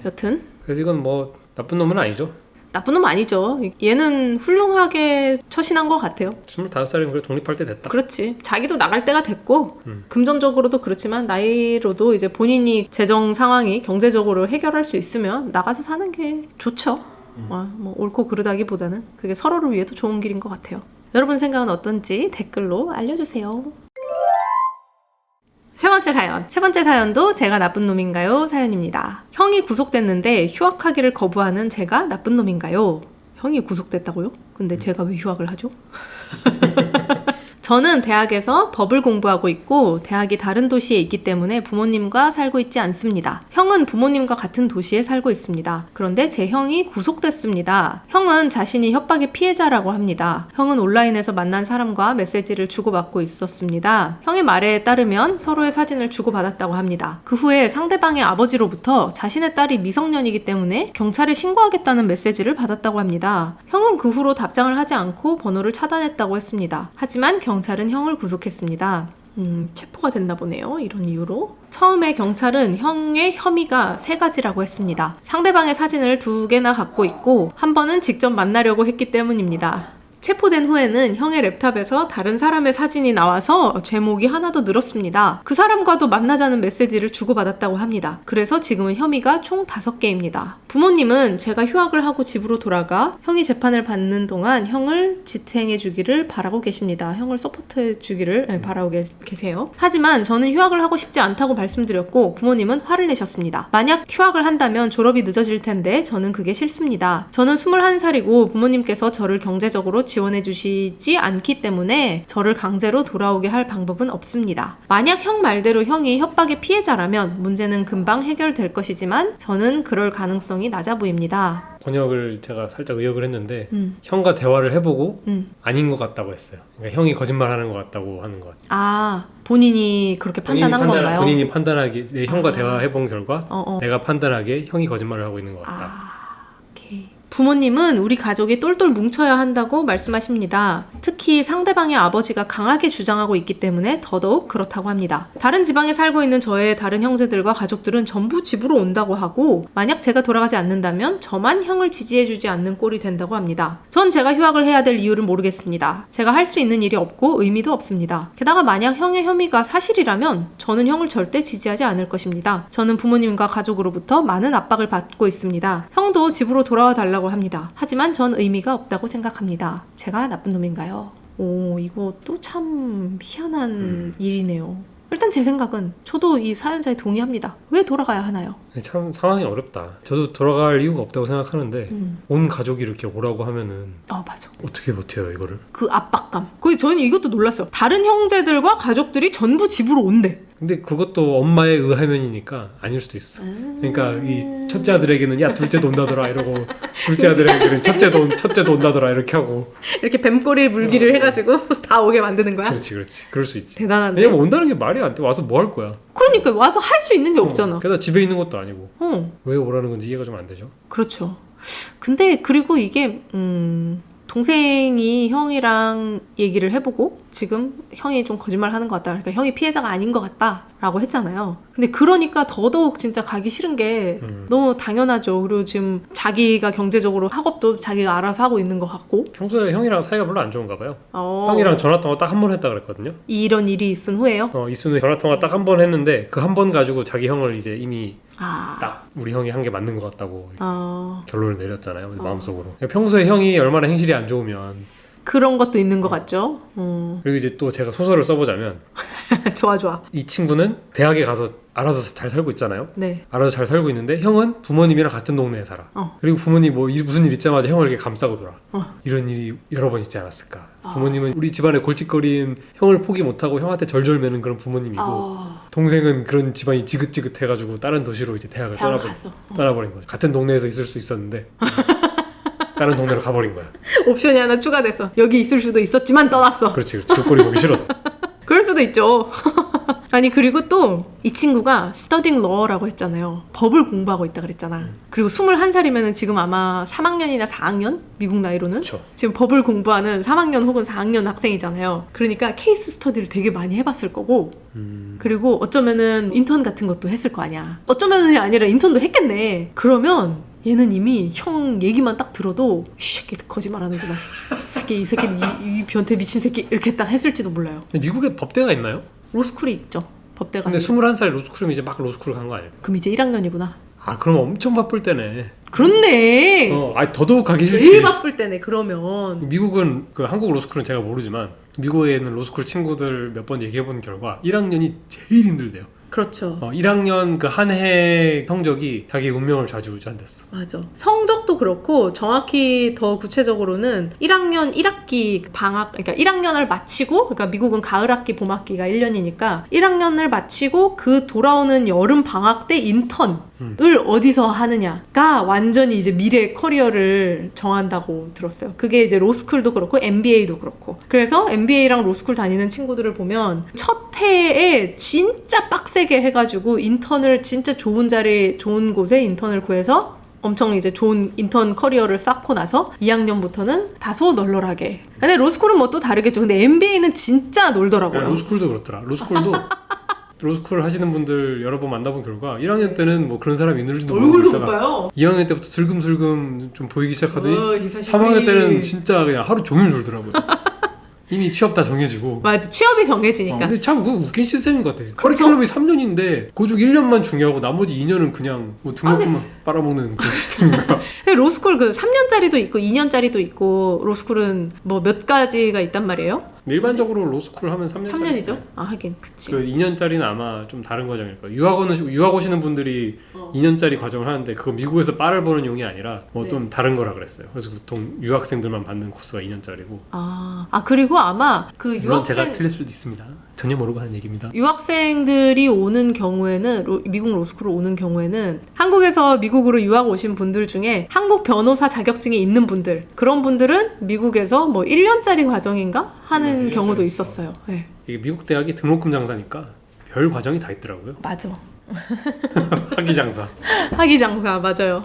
여튼 그래서 이건 뭐 나쁜 놈은 아니죠. 나쁜 놈 아니죠. 얘는 훌륭하게 처신한 것 같아요. 25살이면 그래 독립할 때 됐다. 그렇지. 자기도 나갈 때가 됐고 금전적으로도 그렇지만 나이로도 이제 본인이 재정 상황이 경제적으로 해결할 수 있으면 나가서 사는 게 좋죠. 뭐 옳고 그르다기보다는 그게 서로를 위해도 좋은 길인 것 같아요. 여러분 생각은 어떤지 댓글로 알려주세요. 세 번째 사연도 제가 나쁜 놈인가요? 사연입니다. 형이 구속됐는데 휴학하기를 거부하는 제가 나쁜 놈인가요? 형이 구속됐다고요? 근데 제가 왜 휴학을 하죠? 저는 대학에서 법을 공부하고 있고 대학이 다른 도시에 있기 때문에 부모님과 살고 있지 않습니다. 형은 부모님과 같은 도시에 살고 있습니다. 그런데 제 형이 구속됐습니다. 형은 자신이 협박의 피해자라고 합니다. 형은 온라인에서 만난 사람과 메시지를 주고받고 있었습니다. 형의 말에 따르면 서로의 사진을 주고받았다고 합니다. 그 후에 상대방의 아버지로부터 자신의 딸이 미성년이기 때문에 경찰에 신고하겠다는 메시지를 받았다고 합니다. 형은 그 후로 답장을 하지 않고 번호를 차단했다고 했습니다. 하지만 경찰은 형을 구속했습니다. 체포가 됐나 보네요. 이런 이유로. 처음에 경찰은 형의 혐의가 3가지라고 했습니다. 상대방의 사진을 2개나 갖고 있고 한 번은 직접 만나려고 했기 때문입니다. 체포된 후에는 형의 랩탑에서 다른 사람의 사진이 나와서 제목이 하나 더 늘었습니다. 그 사람과도 만나자는 메시지를 주고받았다고 합니다. 그래서 지금은 혐의가 총 5개입니다. 부모님은 제가 휴학을 하고 집으로 돌아가 형이 재판을 받는 동안 형을 지탱해 주기를 바라고 계십니다. 형을 서포트해 주기를 바라고 계세요. 하지만 저는 휴학을 하고 싶지 않다고 말씀드렸고 부모님은 화를 내셨습니다. 만약 휴학을 한다면 졸업이 늦어질 텐데 저는 그게 싫습니다. 저는 21살이고 부모님께서 저를 경제적으로 지원해 주시지 않기 때문에 저를 강제로 돌아오게 할 방법은 없습니다. 만약 형 말대로 형이 협박의 피해자라면 문제는 금방 해결될 것이지만 저는 그럴 가능성이 낮아 보입니다. 번역을 제가 살짝 의역을 했는데 형과 대화를 해보고 아닌 것 같다고 했어요. 그러니까 형이 거짓말하는 것 같다고 하는 것 같아요. 아, 본인이 그렇게 판단한 건가요? 본인이 판단하기 형과 대화해본 결과 내가 판단하기에 형이 거짓말을 하고 있는 것 같다. 오케이. 부모님은 우리 가족이 똘똘 뭉쳐야 한다고 말씀하십니다. 특히 상대방의 아버지가 강하게 주장하고 있기 때문에 더더욱 그렇다고 합니다. 다른 지방에 살고 있는 저의 다른 형제들과 가족들은 전부 집으로 온다고 하고 만약 제가 돌아가지 않는다면 저만 형을 지지해주지 않는 꼴이 된다고 합니다. 전 제가 휴학을 해야 될 이유를 모르겠습니다. 제가 할 수 있는 일이 없고 의미도 없습니다. 게다가 만약 형의 혐의가 사실이라면 저는 형을 절대 지지하지 않을 것입니다. 저는 부모님과 가족으로부터 많은 압박을 받고 있습니다. 형도 집으로 돌아와 달라고 합니다. 하지만 전 의미가 없다고 생각합니다. 제가 나쁜 놈인가요? 오, 이것도 참 희한한 일이네요. 일단 제 생각은 저도 이 사연자에 동의합니다. 왜 돌아가야 하나요? 참 상황이 어렵다. 저도 돌아갈 이유가 없다고 생각하는데 온 가족이 이렇게 오라고 하면은 맞아. 어떻게 버텨요 이거를? 그 압박감. 저는 이것도 놀랐어요. 다른 형제들과 가족들이 전부 집으로 온대. 근데 그것도 엄마에 의하면이니까 아닐 수도 있어. 그러니까 이 첫째 아들에게는 야 둘째도 온다더라 이러고 둘째 아들에게는 첫째도 온다더라 이렇게 하고 이렇게 뱀꼬리 물기를 해가지고 다 오게 만드는 거야? 그렇지 그럴 수 있지. 대단한데? 왜냐면 온다는 게 말이 안 돼. 와서 뭐 할 거야. 그러니까 와서 할 수 있는 게 없잖아. 게다가 집에 있는 것도 아니고 어, 왜 오라는 건지 이해가 좀 안 되죠. 그렇죠. 근데 그리고 이게 동생이 형이랑 얘기를 해보고 지금 형이 좀 거짓말 하는 것 같다. 그러니까 형이 피해자가 아닌 것 같다라고 했잖아요. 근데 그러니까 더더욱 진짜 가기 싫은 게 너무 당연하죠. 그리고 지금 자기가 경제적으로 학업도 자기가 알아서 하고 있는 것 같고. 평소에 형이랑 사이가 별로 안 좋은가 봐요. 어, 형이랑 전화통화 딱 한 번 했다 그랬거든요. 이런 일이 있은 후에요? 이순 후에 전화통화 딱 한 번 했는데 그 한 번 가지고 자기 형을 이제 이미 아, 딱 우리 형이 한 게 맞는 것 같다고 어, 결론을 내렸잖아요. 마음속으로. 평소에 형이 얼마나 행실이 안 좋으면 그런 것도 있는 것 같죠. 그리고 이제 또 제가 소설을 써보자면 좋아, 좋아. 이 친구는 대학에 가서 알아서 잘 살고 있잖아요. 네. 알아서 잘 살고 있는데 형은 부모님이랑 같은 동네에 살아. 그리고 부모님 뭐 무슨 일 있자마자 형을 이렇게 감싸고 돌아. 이런 일이 여러 번 있지 않았을까. 부모님은 우리 집안에 골칫거리인 형을 포기 못하고 형한테 절절 매는 그런 부모님이고 동생은 그런 집안이 지긋지긋해가지고 다른 도시로 이제 대학을 떠나버린 거죠. 같은 동네에서 있을 수 있었는데 다른 동네로 가버린 거야. 옵션이 하나 추가돼서 여기 있을 수도 있었지만 떠났어. 그렇지. 그 꼴이 보기 싫어서. 그럴 수도 있죠. 아니 그리고 또 이 친구가 studying law라고 했잖아요. 법을 공부하고 있다 그랬잖아. 그리고 21살이면 지금 아마 3학년이나 4학년? 미국 나이로는? 그쵸. 지금 법을 공부하는 3학년 혹은 4학년 학생이잖아요. 그러니까 케이스 스터디를 되게 많이 해봤을 거고 그리고 어쩌면은 인턴 같은 것도 했을 거 아니야. 어쩌면은이 아니라 인턴도 했겠네. 그러면 얘는 이미 형 얘기만 딱 들어도 이 새끼 거짓말하는구나. 이 새끼 이 변태 미친 새끼 이렇게 딱 했을지도 몰라요. 근데 미국에 법대가 있나요? 로스쿨이 있죠. 법대가. 근데 21살에 로스쿨이면 이제 막 로스쿨 간 거 아니에요? 그럼 이제 1학년이구나. 아 그럼 엄청 바쁠 때네. 그렇네. 더더욱 가기 싫지. 제일 바쁠 때네. 그러면 미국은 그 한국 로스쿨은 제가 모르지만 미국에 있는 로스쿨 친구들 몇 번 얘기해본 결과 1학년이 제일 힘들대요. 그렇죠. 1학년 그 한 해 성적이 자기 운명을 좌지우지한댔어. 맞아. 성적도 그렇고 정확히 더 구체적으로는 1학년 1학기 방학, 그러니까 1학년을 마치고, 그러니까 미국은 가을학기, 봄학기가 1년이니까 1학년을 마치고 그 돌아오는 여름 방학 때 인턴을 어디서 하느냐가 완전히 이제 미래 커리어를 정한다고 들었어요. 그게 이제 로스쿨도 그렇고 MBA도 그렇고. 그래서 MBA랑 로스쿨 다니는 친구들을 보면 첫 해에 진짜 빡세게 해가지고 인턴을 진짜 좋은 자리, 좋은 곳에 인턴을 구해서 엄청 이제 좋은 인턴 커리어를 쌓고 나서 2학년부터는 다소 널널하게. 근데 로스쿨은 뭐 또 다르겠죠. 근데 MBA는 진짜 놀더라고요. 로스쿨도 그렇더라. 로스쿨도 로스쿨 하시는 분들 여러 번 만나본 결과 1학년 때는 뭐 그런 사람이 있는지도 얼굴도 못 모르겠다가 봐요. 2학년 때부터 슬금슬금 좀 보이기 시작하더니 3학년 때는 진짜 그냥 하루 종일 놀더라고요. 이미 취업 다 정해지고. 맞아. 취업이 정해지니까. 근데 참 그거 웃긴 시스템인 것 같아. 커리큘럼이 3년인데 고중 1년만 중요하고 나머지 2년은 그냥 뭐 등록금만 빨아먹는 그런 시스템인가. 근데 로스쿨 그 3년짜리도 있고 2년짜리도 있고 로스쿨은 뭐 몇 가지가 있단 말이에요? 일반적으로 로스쿨 하면 3년짜리. 3년이죠? 아 하긴 그치. 그 2년짜리는 아마 좀 다른 과정일 거예요. 유학 오시는 분들이 2년짜리 과정을 하는데 그거 미국에서 빨을 보는 용이 아니라 뭐 좀 다른 거라 그랬어요. 그래서 보통 유학생들만 받는 코스가 2년짜리고. 아 그리고 아마 그 물론 유학생 제가 틀릴 수도 있습니다. 전혀 모르고 하는 얘기입니다. 유학생들이 오는 경우에는 미국 로스쿨을 오는 경우에는 한국에서 미국으로 유학 오신 분들 중에 한국 변호사 자격증이 있는 분들 그런 분들은 미국에서 뭐 1년짜리 과정인가 하는 경우도 있었어요. 네. 이게 미국 대학이 등록금 장사니까 별 과정이 다 있더라고요. 맞아. 학위 장사. 학위 장사 맞아요.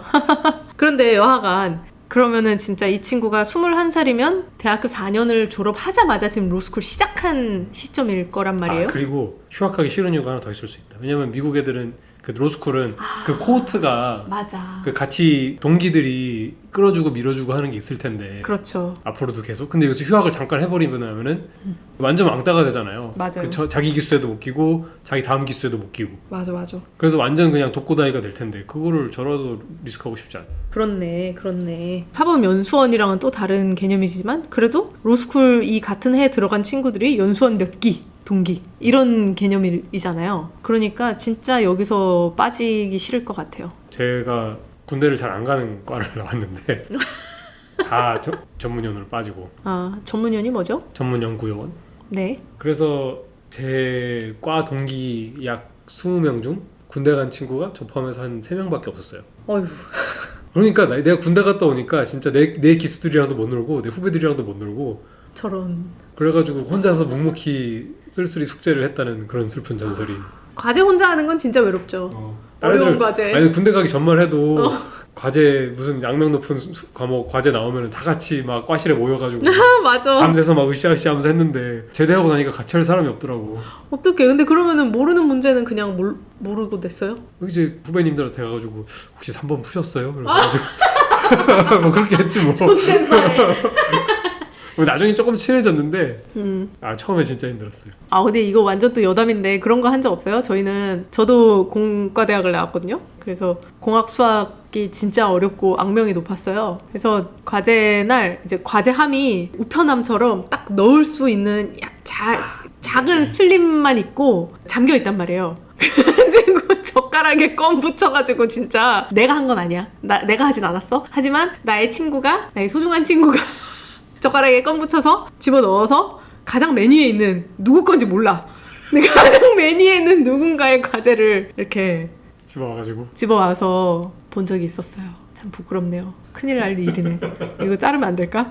그런데 여하간 그러면은 진짜 이 친구가 21살이면 대학교 4년을 졸업하자마자 지금 로스쿨 시작한 시점일 거란 말이에요. 그리고 휴학하기 싫은 이유가 하나 더 있을 수 있다. 왜냐면 미국 애들은 그 로스쿨은 그 코호트가 맞아. 그 같이 동기들이 끌어주고 밀어주고 하는 게 있을 텐데. 그렇죠. 앞으로도 계속. 근데 여기서 휴학을 잠깐 해버리면은 완전 왕따가 되잖아요. 맞아요. 자기 기수에도 못 끼고 자기 다음 기수에도 못 끼고. 맞아. 그래서 완전 그냥 독고다이가 될 텐데 그거를 저라도 리스크하고 싶지 않아요. 그렇네. 사법 연수원이랑은 또 다른 개념이지만 그래도 로스쿨 이 같은 해에 들어간 친구들이 연수원 몇 기, 동기 이런 개념이잖아요. 그러니까 진짜 여기서 빠지기 싫을 것 같아요. 제가 군대를 잘 안 가는 과를 나왔는데 다 전문연으로 빠지고. 전문연이 뭐죠? 전문연구요원. 네. 그래서 제 과 동기 약 20명 중 군대 간 친구가 저 포함해서 한 3명밖에 없었어요. 어휴. 그러니까 내가 군대 갔다 오니까 진짜 내 기수들이랑도 못 놀고 내 후배들이랑도 못 놀고 저런. 그래가지고 혼자서 묵묵히 쓸쓸히 숙제를 했다는 그런 슬픈 전설이. 과제 혼자 하는 건 진짜 외롭죠. 다른 어려운 애들- 과제. 아니 군대 가기 전만 해도 과제 무슨 양명 높은 과목 과제 나오면 다 같이 막 과실에 모여가지고 맞아. 밤새서 막 으쌰으쌰 하면서 했는데 제대하고 나니까 같이 할 사람이 없더라고. 어떡해. 근데 그러면은 모르는 문제는 그냥 모르고 냈어요? 이제 후배님들한테 가가지고 혹시 3번 푸셨어요? 그래가지고 뭐 그렇게 했지 뭐. 존댓말에. 나중에 조금 친해졌는데 음. 처음에 진짜 힘들었어요. 근데 이거 완전 또 여담인데 그런 거 한 적 없어요? 저도 공과대학을 나왔거든요. 그래서 공학 수학이 진짜 어렵고 악명이 높았어요. 그래서 과제 날 이제 과제함이 우편함처럼 딱 넣을 수 있는 작은 슬립만 있고 잠겨 있단 말이에요. 그래가지고 젓가락에 껌 붙여가지고 진짜 내가 한 건 아니야. 내가 하진 않았어. 하지만 나의 소중한 친구가 젓가락에 껌 붙여서 집어넣어서 가장 맨 위에 있는 누구 건지 몰라. 근데 가장 맨 위에 있는 누군가의 과제를 이렇게 집어와서 본 적이 있었어요. 참 부끄럽네요. 큰일 날 일이네. 이거 자르면 안 될까?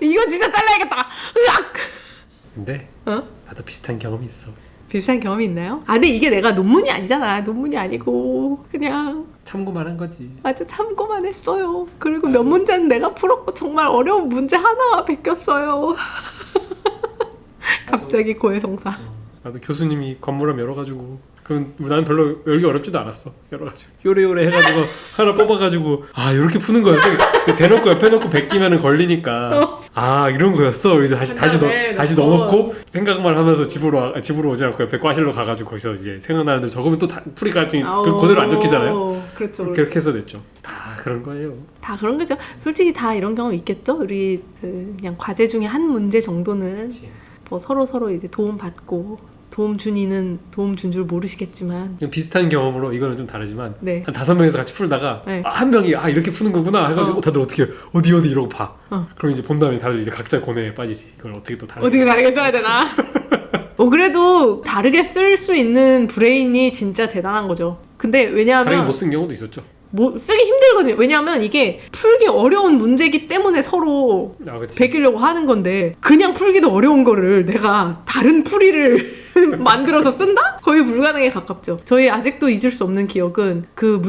이거 진짜 잘라야겠다. 으악! 근데 나도 비슷한 경험이 있어. 비슷한 경험이 있나요? 근데 이게 내가 논문이 아니잖아. 논문이 아니고 그냥 참고만 한 거지. 맞아, 참고만 했어요. 그리고 몇 문제는 내가 풀었고 정말 어려운 문제 하나와 베꼈어요. 갑자기 고해성사. 나도 교수님이 관무람 열어가지고 그럼 나는 별로 열기 어렵지도 않았어. 열어가지고 요래요래 해가지고 하나 뽑아가지고 이렇게 푸는 거였어. 대놓고 옆에 놓고 베끼면은 걸리니까 이런 거였어. 그래서 다시 넣어놓고 생각만 하면서 집으로 오지 않고 옆에 과실로 가가지고 거기서 이제 생각나는데 적으면 또 풀이가 그대로 안 적히잖아요. 그렇죠. 그렇게 해서 냈죠. 다 그런 거예요. 다 그런 거죠. 솔직히 다 이런 경험 있겠죠. 우리 그냥 과제 중에 한 문제 정도는 뭐 서로 이제 도움 받고. 도움 준 이는 도움 준 줄 모르시겠지만 비슷한 경험으로 이거는 좀 다르지만 네. 한 5명에서 같이 풀다가 네. 한 명이 이렇게 푸는 거구나 해가지고 다들 어떻게 어디 이러고 봐. 그럼 이제 본 다음에 다들 이제 각자 고뇌에 빠지지. 이걸 어떻게 또 다르게 써야 되나? 그래도 다르게 쓸 수 있는 브레인이 진짜 대단한 거죠. 근데 왜냐하면 다르게 못 쓴 경우도 있었죠. 쓰기 힘들거든요. 왜냐하면 이게 풀기 어려운 문제이기 때문에 서로 베끼려고 하는 건데 그냥 풀기도 어려운 거를 내가 다른 풀이를 만들어서 쓴다? 거의 불가능에 가깝죠. 저희 아직도 잊을 수 없는 기억은 그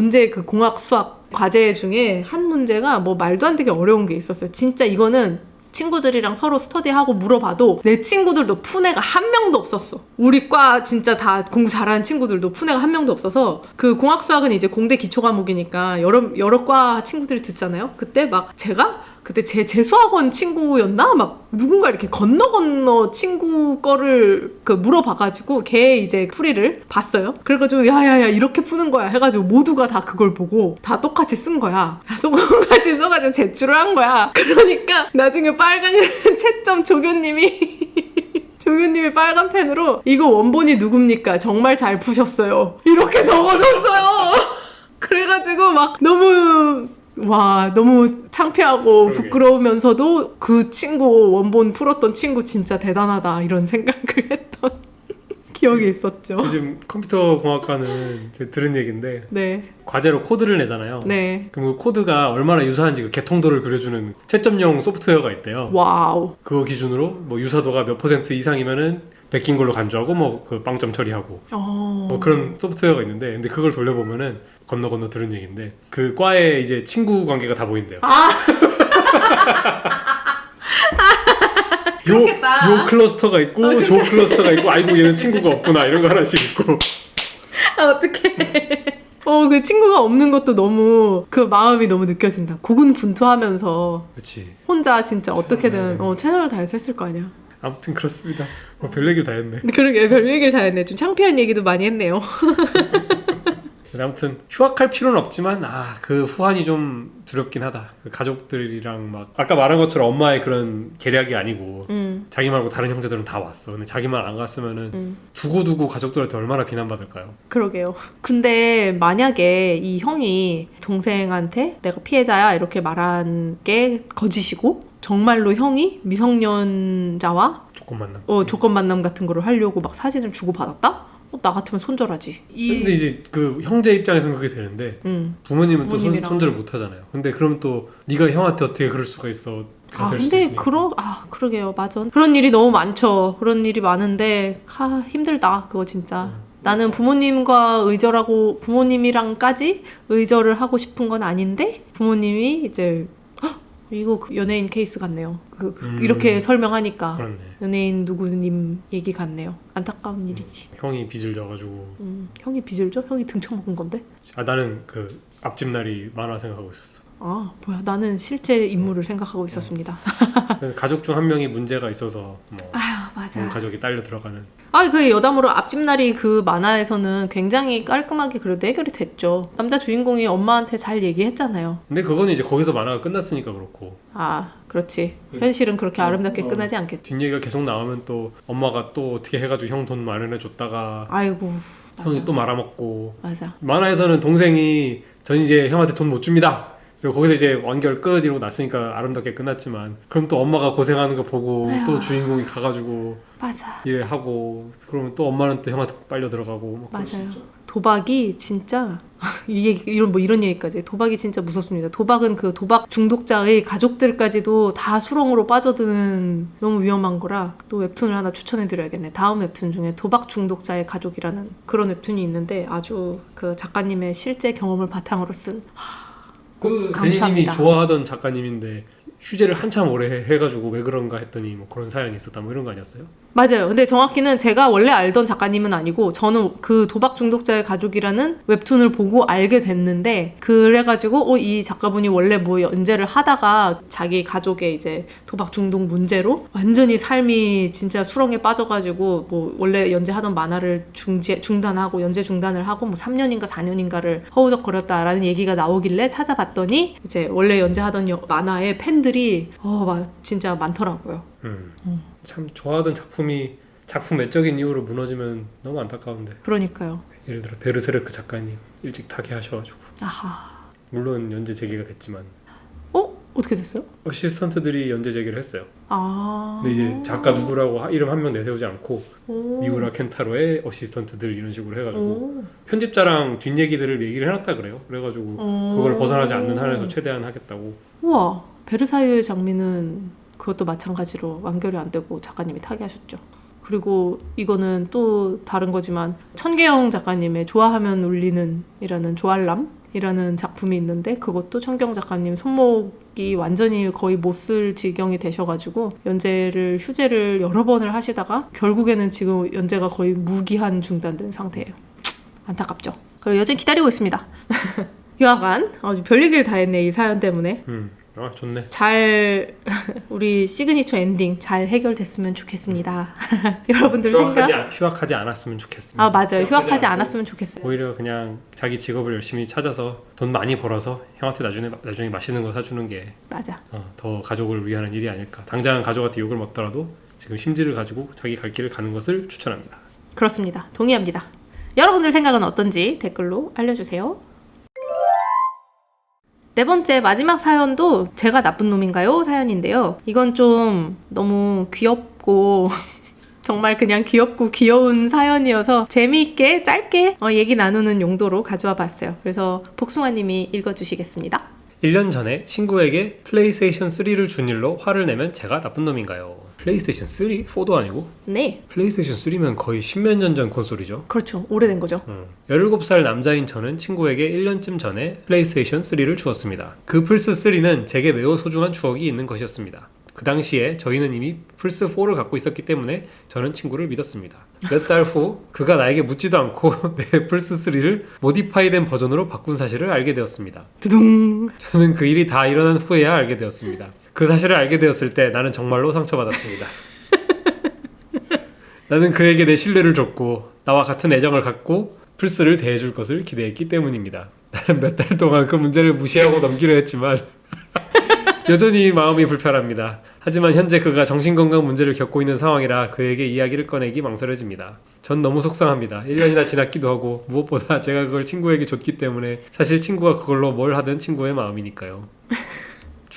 공학 수학 과제 중에 한 문제가 뭐 말도 안 되게 어려운 게 있었어요. 진짜 이거는 친구들이랑 서로 스터디하고 물어봐도 내 친구들도 푼 애가 한 명도 없었어. 우리 과 진짜 다 공부 잘하는 친구들도 푼 애가 한 명도 없어서 그 공학수학은 이제 공대 기초 과목이니까 여러 과 친구들이 듣잖아요. 그때 막 제가 그때 제 재수학원 친구였나? 막 누군가 이렇게 건너 친구 거를 물어봐가지고 걔 이제 풀이를 봤어요. 그래가지고 야야야 이렇게 푸는 거야 해가지고 모두가 다 그걸 보고 다 똑같이 쓴 거야. 똑같이 써가지고 제출을 한 거야. 그러니까 나중에 빨간 채점 조교님이 빨간 펜으로 이거 원본이 누굽니까? 정말 잘 푸셨어요. 이렇게 적어줬어요. 그래가지고 막 너무 창피하고 부끄러우면서도 그 친구 원본 풀었던 친구 진짜 대단하다 이런 생각을 했던 기억이 있었죠. 요즘 컴퓨터 공학과는 제가 들은 얘기인데 네. 과제로 코드를 내잖아요. 네. 그럼 그 코드가 얼마나 유사한지 그 개통도를 그려주는 채점용 소프트웨어가 있대요. 와우. 그거 기준으로 뭐 유사도가 몇 % 이상이면은 베낀 걸로 간주하고 뭐 그 빵점 처리하고 뭐 그런 소프트웨어가 있는데 근데 그걸 돌려보면은 건너 들은 얘기인데 그 과에 이제 친구 관계가 다 보인대요. 요 클러스터가 있고 조 클러스터가 있고 아이고 얘는 친구가 없구나 이런 거 하나씩 있고. 어떡해. 그 친구가 없는 것도 너무 그 마음이 너무 느껴진다. 고군분투하면서 그렇지. 혼자 진짜 어떻게든 최선을 다해서 했을 거 아니야. 아무튼 그렇습니다. 별 얘기를 다 했네. 그러게 별 얘기를 다 했네. 좀 창피한 얘기도 많이 했네요. 아무튼 휴학할 필요는 없지만 그 후환이 좀 두렵긴 하다. 그 가족들이랑 막 아까 말한 것처럼 엄마의 그런 계략이 아니고 자기 말고 다른 형제들은 다 왔어. 근데 자기만 안 갔으면은 두고두고 가족들한테 얼마나 비난받을까요? 그러게요. 근데 만약에 이 형이 동생한테 내가 피해자야 이렇게 말한 게 거짓이고 정말로 형이 미성년자와 조건 만남 같은 거를 하려고 막 사진을 주고 받았다? 나 같으면 손절하지. 근데 이제 그 형제 입장에서는 그게 되는데 부모님은 또 손절을 못 하잖아요. 근데 그럼 또 네가 형한테 어떻게 그럴 수가 있어? 근데 그러게요. 맞아. 그런 일이 너무 많죠. 그런 일이 많은데 힘들다. 그거 진짜. 나는 부모님이랑까지 의절을 하고 싶은 건 아닌데 부모님이 이제 이거 연예인 케이스 같네요. 이렇게 설명하니까 그렇네. 연예인 누구님 얘기 같네요. 안타까운 일이지. 형이 빚을 져가지고. 형이 빚을 져? 형이 등쳐먹은 건데? 나는 그 앞집날이 만화 생각하고 있었어. 뭐야. 나는 실제 인물을 생각하고 있었습니다. 가족 중 한 명이 문제가 있어서 맞아. 가족이 딸려 들어가는. 그 여담으로 앞집날이 그 만화에서는 굉장히 깔끔하게 그래도 해결이 됐죠. 남자 주인공이 엄마한테 잘 얘기했잖아요. 근데 그건 이제 거기서 만화가 끝났으니까 그렇고. 그렇지. 현실은 그렇게 아름답게 끝나지 않겠지. 뒷얘기가 계속 나오면 또 엄마가 또 어떻게 해가지고 형 돈 마련해 줬다가 아이고. 형이 맞아. 또 말아먹고. 맞아. 만화에서는 동생이 전 이제 형한테 돈 못 줍니다. 그리고 거기서 이제 완결 끝 이러고 났으니까 아름답게 끝났지만 그럼 또 엄마가 고생하는 거 보고 또 주인공이 가가지고 맞아. 일하고 그러면 또 엄마는 또 형한테 빨려 들어가고 맞아요. 도박이 진짜 이런 얘기까지. 도박이 진짜 무섭습니다. 도박은 그 도박 중독자의 가족들까지도 다 수렁으로 빠져드는 너무 위험한 거라 또 웹툰을 하나 추천해드려야겠네. 다음 웹툰 중에 도박 중독자의 가족이라는 그런 웹툰이 있는데 아주 그 작가님의 실제 경험을 바탕으로 쓴 그 강추합니다. 대리님이 좋아하던 작가님인데 휴재를 한참 오래 해가지고 왜 그런가 했더니 뭐 그런 사연이 있었다 뭐 이런 거 아니었어요? 맞아요. 근데 정확히는 제가 원래 알던 작가님은 아니고 저는 그 도박 중독자의 가족이라는 웹툰을 보고 알게 됐는데 그래가지고 이 작가분이 원래 뭐 연재를 하다가 자기 가족의 이제 도박 중독 문제로 완전히 삶이 진짜 수렁에 빠져가지고 뭐 원래 연재하던 만화를 중단하고 연재 중단을 하고 뭐 3년인가 4년인가를 허우적거렸다라는 얘기가 나오길래 찾아봤더니 이제 원래 연재하던 만화의 팬들이 진짜 많더라고요. 참 좋아하던 작품이 작품 외적인 이유로 무너지면 너무 안타까운데. 그러니까요. 예를 들어 베르세르크 작가님 일찍 타계하셔가지고. 물론 연재 재개가 됐지만. 어떻게 됐어요? 어시스턴트들이 연재 재개를 했어요. 근데 이제 작가 누구라고 이름 한 명 내세우지 않고 미우라 켄타로의 어시스턴트들 이런 식으로 해가지고 편집자랑 뒷얘기들을 얘기를 해놨다 그래요. 그래가지고 그걸 벗어나지 않는 한에서 최대한 하겠다고. 우와. 베르사유의 장미는 그것도 마찬가지로 완결이 안 되고 작가님이 타계하셨죠. 그리고 이거는 또 다른 거지만 천계영 작가님의 좋아하면 울리는 이라는 조알람이라는 작품이 있는데 그것도 천계영 작가님 손목이 완전히 거의 못 쓸 지경이 되셔가지고 휴재를 여러 번을 하시다가 결국에는 지금 연재가 거의 무기한 중단된 상태예요. 안타깝죠. 그리고 여전히 기다리고 있습니다. 여하간 별 얘기를 다 했네 이 사연 때문에. 좋네. 우리 시그니처 엔딩 잘 해결됐으면 좋겠습니다. 여러분들 휴학하지 않았으면 좋겠습니다. 맞아요. 휴학하지 않았으면 좋겠어요. 오히려 그냥 자기 직업을 열심히 찾아서 돈 많이 벌어서 형한테 나중에 맛있는 거 사주는 게 맞아. 더 가족을 위한 일이 아닐까. 당장 가족한테 욕을 먹더라도 지금 심지를 가지고 자기 갈 길을 가는 것을 추천합니다. 그렇습니다. 동의합니다. 여러분들 생각은 어떤지 댓글로 알려주세요. 네 번째 마지막 사연도 제가 나쁜 놈인가요? 사연인데요. 이건 좀 너무 귀엽고 정말 그냥 귀엽고 귀여운 사연이어서 재미있게 짧게 얘기 나누는 용도로 가져와 봤어요. 그래서 복숭아님이 읽어주시겠습니다. 1년 전에 친구에게 플레이스테이션 3를 준 일로 화를 내면 제가 나쁜 놈인가요? 플레이스테이션 3? 4도 아니고? 네. 플레이스테이션 3면 거의 10몇 년 전 콘솔이죠. 그렇죠. 오래된 거죠. 17살 남자인 저는 친구에게 1년쯤 전에 플레이스테이션 3를 주었습니다. 그 플스3는 제게 매우 소중한 추억이 있는 것이었습니다. 그 당시에 저희는 이미 플스4를 갖고 있었기 때문에 저는 친구를 믿었습니다. 몇 달 후 그가 나에게 묻지도 않고 내 플스3를 모디파이된 버전으로 바꾼 사실을 알게 되었습니다. 두둥. 저는 그 일이 다 일어난 후에야 알게 되었습니다. 그 사실을 알게 되었을 때 나는 정말로 상처받았습니다. 나는 그에게 내 신뢰를 줬고 나와 같은 애정을 갖고 플스를 대해줄 것을 기대했기 때문입니다. 나는 몇 달 동안 그 문제를 무시하고 넘기려 했지만 여전히 마음이 불편합니다. 하지만 현재 그가 정신건강 문제를 겪고 있는 상황이라 그에게 이야기를 꺼내기 망설여집니다. 전 너무 속상합니다. 1년이나 지났기도 하고 무엇보다 제가 그걸 친구에게 줬기 때문에 사실 친구가 그걸로 뭘 하든 친구의 마음이니까요.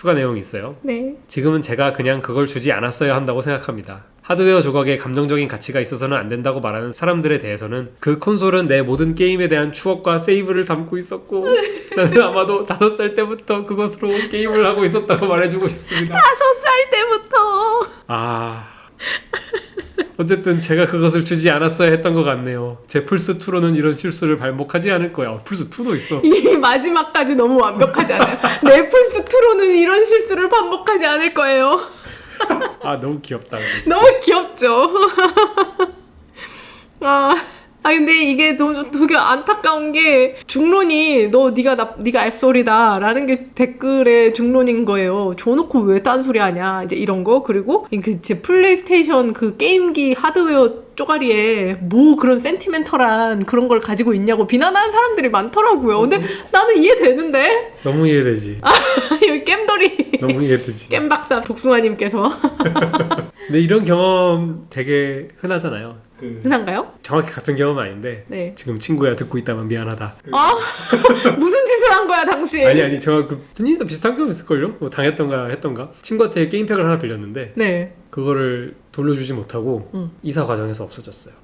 추가 내용이 있어요. 네. 지금은 제가 그냥 그걸 주지 않았어야 한다고 생각합니다. 하드웨어 조각에 감정적인 가치가 있어서는 안 된다고 말하는 사람들에 대해서는 그 콘솔은 내 모든 게임에 대한 추억과 세이브를 담고 있었고 나는 아마도 5살 때부터 그것으로 게임을 하고 있었다고 말해주고 싶습니다. 5살 때부터. 어쨌든 제가 그것을 주지 않았어야 했던 것 같네요. 제 플스2로는 이런 실수를 반복하지 않을 거야. 플스2도 있어. 이 마지막까지 너무 완벽하지 않아요? 내 플스2로는 이런 실수를 반복하지 않을 거예요. 너무 귀엽다. 진짜. 너무 귀엽죠? 근데 이게 되게 안타까운 게 중론이 네가 앱소리다 라는 게 댓글에 중론인 거예요. 줘놓고 왜 딴소리 하냐 이제 이런 거. 그리고 제 플레이스테이션 그 게임기 하드웨어 쪼가리에 뭐 그런 센티멘털한 그런 걸 가지고 있냐고 비난하는 사람들이 많더라고요. 근데 나는 이해되는데. 너무 이해되지. 여기 겜돌이 너무 이해되지. 겜박사 복숭아님께서. 근데 이런 경험 되게 흔하잖아요. 흔한가요? 정확히 같은 경험은 아닌데 네. 지금 친구야 듣고 있다면 미안하다. 무슨 짓을 한 거야 당신? 아니 제가 선생님도 비슷한 경험 있을걸요? 뭐 당했던가 했던가 친구한테 게임팩을 하나 빌렸는데 네. 그거를 돌려주지 못하고 이사 과정에서 없어졌어요.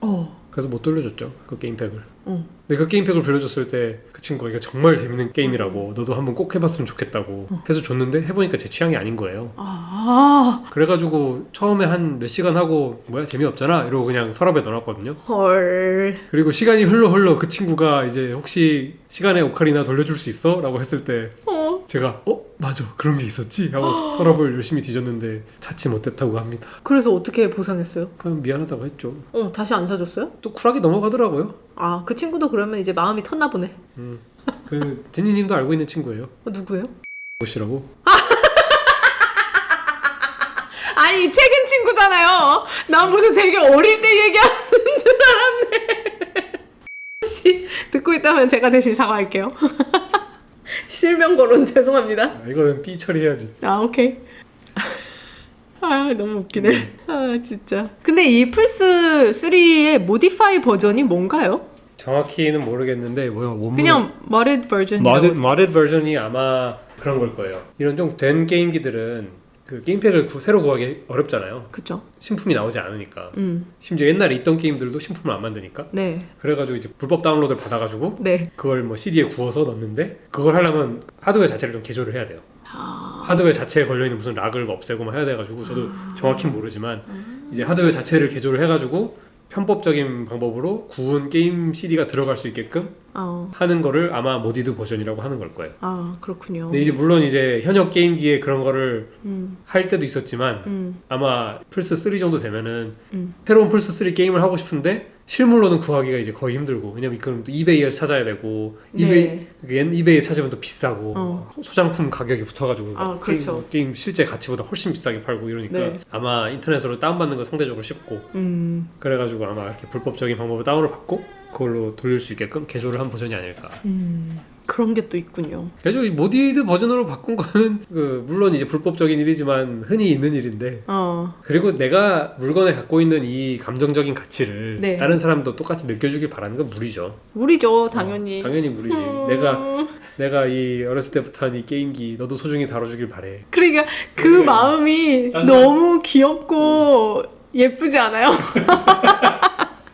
그래서 못 돌려줬죠 그 게임팩을. 근데 그 게임팩을 빌려줬을 때 그 친구가 이게 정말 재밌는 게임이라고 너도 한번 꼭 해봤으면 좋겠다고 해서 줬는데 해보니까 제 취향이 아닌 거예요. 그래가지고 처음에 한 몇 시간 하고 뭐야 재미없잖아 이러고 그냥 서랍에 넣어놨거든요. 헐. 그리고 시간이 흘러 그 친구가 이제 혹시 시간의 오카리나 돌려줄 수 있어? 라고 했을 때 제가 맞아 그런 게 있었지? 하고 서랍을 열심히 뒤졌는데 찾지 못했다고 합니다. 그래서 어떻게 보상했어요? 그럼 미안하다고 했죠. 다시 안 사줬어요? 또 쿨하게 넘어가더라고요. 그 친구도 그러면 이제 마음이 텄나 보네. 그 제니님도 알고 있는 친구예요. 누구예요? 무엇이라고? 아니 최근 친구잖아요. 난 무슨 되게 어릴 때 얘기하는 줄 알았네. 혹시 듣고 있다면 제가 대신 사과할게요. 실명 거론 죄송합니다. 이거는 삐 처리해야지. 오케이. 너무 웃기네. 진짜. 근데 이 플스3의 모디파이 버전이 뭔가요? 정확히는 모르겠는데 원문 그냥 modded 버전. modded 버전이 아마 그런 걸 거예요. 이런 좀 된 게임기들은 그 게임팩을 새로 구하기 어렵잖아요. 그쵸. 신품이 나오지 않으니까. 심지어 옛날에 있던 게임들도 신품을 안 만드니까. 네. 그래가지고 이제 불법 다운로드를 받아가지고 네. 그걸 뭐 CD에 구워서 넣는데 그걸 하려면 하드웨어 자체를 좀 개조를 해야 돼요. 하드웨어 자체에 걸려있는 무슨 락을 없애고 막 해야 돼가지고 저도 정확히는 모르지만 이제 하드웨어 자체를 개조를 해가지고 편법적인 방법으로 구운 게임 CD가 들어갈 수 있게끔 하는 거를 아마 모디드 버전이라고 하는 걸 거예요. 그렇군요. 근데 이제 물론 이제 현역 게임기에 그런 거를 할 때도 있었지만 아마 플스3 정도 되면은 새로운 플스3 게임을 하고 싶은데 실물로는 구하기가 이제 거의 힘들고 왜냐면 그럼 또 이베이에서 찾아야 되고 이베이에 찾으면 또 비싸고 소장품 가격이 붙어가지고 그렇죠. 게임 실제 가치보다 훨씬 비싸게 팔고 이러니까 아마 인터넷으로 다운받는 건 상대적으로 쉽고 그래가지고 아마 이렇게 불법적인 방법으로 다운을 받고 그걸로 돌릴 수 있게끔 개조를 한 버전이 아닐까. 그런 게 또 있군요. 그래서 이 모디드 버전으로 바꾼 거는 물론 이제 불법적인 일이지만 흔히 있는 일인데 그리고 내가 물건에 갖고 있는 이 감정적인 가치를 다른 사람도 똑같이 느껴주길 바라는 건 무리죠. 무리죠, 당연히. 당연히 무리지. 내가 이 어렸을 때부터 한 이 게임기 너도 소중히 다뤄주길 바래. 그러니까 그 마음이 너무 귀엽고 예쁘지 않아요?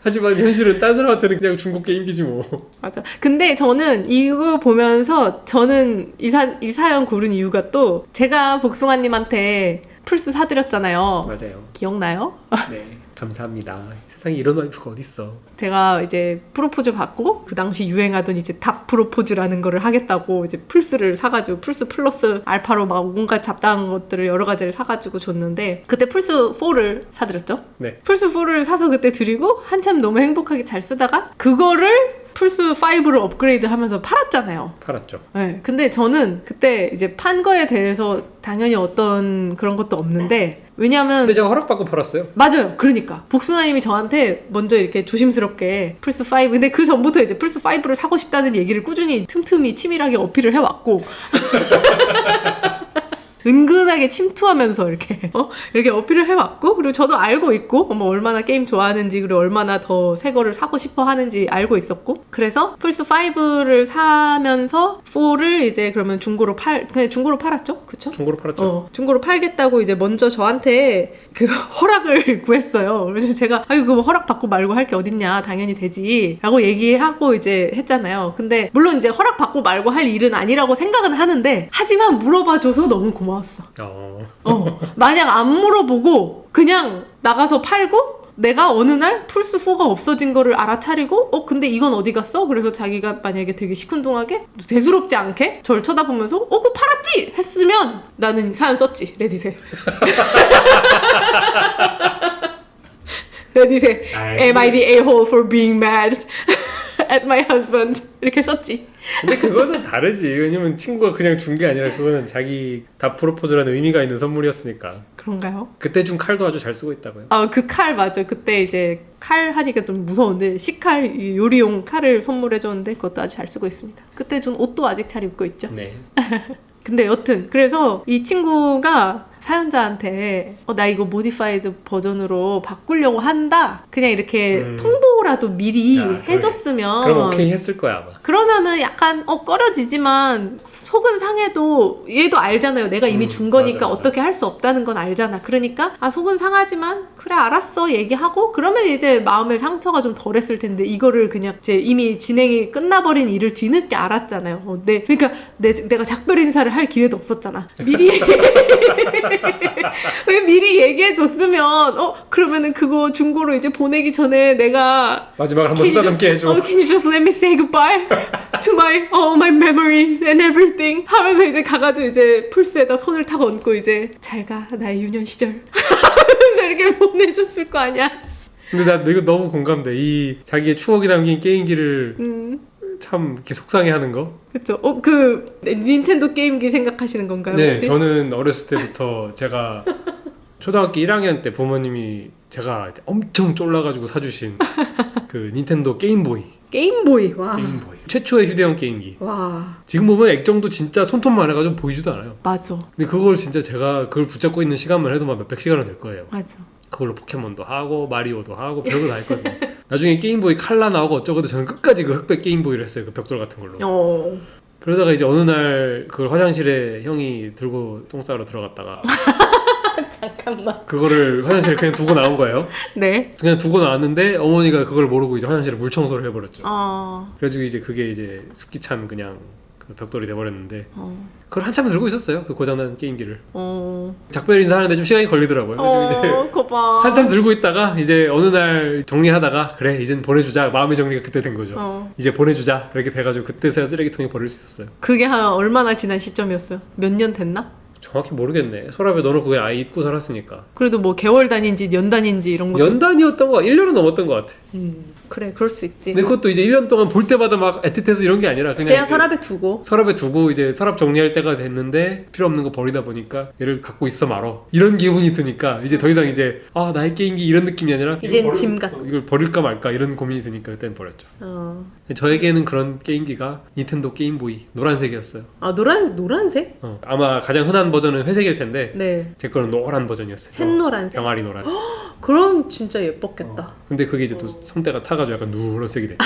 하지만 현실은 딴 사람한테는 그냥 중국 게임기지 뭐. 맞아. 근데 저는 이거 보면서 저는 이 사연 고른 이유가 또 제가 복숭아님한테 플스 사드렸잖아요. 맞아요. 기억나요? 네. 감사합니다. 세상에 이런 와이프가 어딨어. 제가 이제 프로포즈 받고 그 당시 유행하던 이제 답 프로포즈라는 거를 하겠다고 이제 플스를 사가지고 플스 플러스 알파로 막 온갖 잡다한 것들을 여러 가지를 사가지고 줬는데 그때 플스 4를 사드렸죠. 네. 플스 4를 사서 그때 드리고 한참 너무 행복하게 잘 쓰다가 그거를 플스 5를 업그레이드 하면서 팔았잖아요. 팔았죠. 네. 근데 저는 그때 이제 판 거에 대해서 당연히 어떤 그런 것도 없는데 왜냐면 근데 제가 허락받고 팔았어요. 맞아요. 그러니까 복숭아님이 저한테 먼저 이렇게 조심스럽게 플스 5 근데 그 전부터 이제 플스 5를 사고 싶다는 얘기를 꾸준히 틈틈이 치밀하게 어필을 해왔고 은근하게 침투하면서 이렇게 이렇게 어필을 해왔고, 그리고 저도 알고 있고 뭐 얼마나 게임 좋아하는지, 그리고 얼마나 더 새 거를 사고 싶어 하는지 알고 있었고, 그래서 플스5를 사면서 4를 이제 그러면 그냥 중고로 팔았죠? 그쵸? 중고로 팔았죠. 중고로 팔겠다고 이제 먼저 저한테 그 허락을 구했어요. 그래서 제가 그거 허락 받고 말고 할 게 어딨냐, 당연히 되지 라고 얘기하고 이제 했잖아요. 근데 물론 이제 허락 받고 말고 할 일은 아니라고 생각은 하는데, 하지만 물어봐줘서 너무 고마웠어. 만약 안 물어보고 그냥 나가서 팔고 내가 어느 날 플스4가 없어진 거를 알아차리고 근데 이건 어디 갔어? 그래서 자기가 만약에 되게 시큰둥하게 대수롭지 않게 저를 쳐다보면서 그거 팔았지? 했으면 나는 사연 썼지, 레딧에. 레딧에 Am I the a-hole for being mad at my husband? 이렇게 썼지. 근데 그거는 다르지. 왜냐면 친구가 그냥 준 게 아니라 그거는 자기 다 프로포즈라는 의미가 있는 선물이었으니까. 그런가요? 그때 준 칼도 아주 잘 쓰고 있다고요. 그 칼 맞아. 그때 이제 칼 하니까 좀 무서운데 식칼, 요리용 칼을 선물해줬는데 그것도 아주 잘 쓰고 있습니다. 그때 준 옷도 아직 잘 입고 있죠. 네. 근데 여튼 그래서 이 친구가 사연자한테 나 이거 모디파이드 버전으로 바꾸려고 한다, 그냥 이렇게 통보라도 미리 해줬으면 그럼 오케이 했을 거야 아마. 그러면은 약간 꺼려지지만 속은 상해도 얘도 알잖아요. 내가 이미 준 거니까 맞아. 어떻게 할 수 없다는 건 알잖아. 그러니까 속은 상하지만 그래 알았어 얘기하고, 그러면 이제 마음의 상처가 좀 덜했을 텐데, 이거를 그냥 이제 이미 진행이 끝나버린 일을 뒤늦게 알았잖아요. 그러니까 내가 작별 인사를 할 기회도 없었잖아. 미리 왜 미리 얘기해줬으면 그러면은 그거 중고로 이제 보내기 전에 내가 마지막으로 한번 쓰다듬게 해줘. Can you just let me say goodbye to all my memories and everything 하면서 이제 가가지고 이제 플스에다 손을 탁 얹고 이제 잘 가 나의 유년 시절 하면서 이렇게 보내줬을 거 아니야. 근데 나 이거 너무 공감돼. 이 자기의 추억이 담긴 게임기를 참 이렇게 속상해하는 거. 그쵸. 그 닌텐도 게임기 생각하시는 건가요? 네, 혹시? 저는 어렸을 때부터 제가 초등학교 1학년 때 부모님이 제가 엄청 쫄라가지고 사주신 그 닌텐도 게임보이. 게임보이. 와. 게임보이. 최초의 휴대용 게임기. 와. 지금 보면 액정도 진짜 손톱만 해가지고 보이지도 않아요. 맞아. 근데 그걸 진짜 제가 그걸 붙잡고 있는 시간만 해도 막 몇백 시간은 될 거예요. 맞아. 그걸로 포켓몬도 하고 마리오도 하고 별거 다 했거든요. 나중에 게임보이 칼라 나오고 어쩌고도 저는 끝까지 그 흑백 게임보이를 했어요. 그 벽돌 같은 걸로. 그러다가 이제 어느 날 그걸 화장실에 형이 들고 똥 싸러 들어갔다가 잠깐만. 그거를 화장실에 그냥 두고 나온 거예요. 네. 그냥 두고 나왔는데 어머니가 그걸 모르고 이제 화장실에 물 청소를 해버렸죠. 그래가지고 이제 그게 이제 습기 찬 그냥 그 벽돌이 돼버렸는데 그걸 한참 들고 있었어요. 그 고장난 게임기를. 작별 인사하는데 좀 시간이 걸리더라고요. 그래서 이제 거봐. 한참 들고 있다가 이제 어느 날 정리하다가 그래 이젠 보내주자, 마음의 정리가 그때 된 거죠. 이제 보내주자 이렇게 돼가지고 그때서야 쓰레기통에 버릴 수 있었어요. 그게 한 얼마나 지난 시점이었어요? 몇 년 됐나? 정확히 모르겠네. 서랍에 넣어놓고 그냥 아예 잊고 살았으니까. 그래도 뭐 개월 단위인지 년 단위인지 이런 것도. 연 단위였던 거 1년은 넘었던 것 같아. 그래 그럴 수 있지. 근데 그것도 이제 1년 동안 볼 때마다 막 애틋해서 이런 게 아니라 그냥 서랍에 두고 이제 서랍 정리할 때가 됐는데 필요 없는 거 버리다 보니까 얘를 갖고 있어 말어 이런 기분이 드니까 이제 더 이상 이제 나의 게임기 이런 느낌이 아니라 이젠 짐 같. 이걸 버릴까 말까 이런 고민이 드니까 그때는 버렸죠. 저에게는 그런 게임기가 닌텐도 게임보이 노란색이었어요. 노란색? 아마 가장 흔한 버전은 회색일 텐데 네. 제 거는 노란 버전이었어요. 샛노란색. 병아리 노란색. 그럼 진짜 예뻤겠다. 근데 그게 이제 또 손때가 타가지고 약간 누런색이 됐지.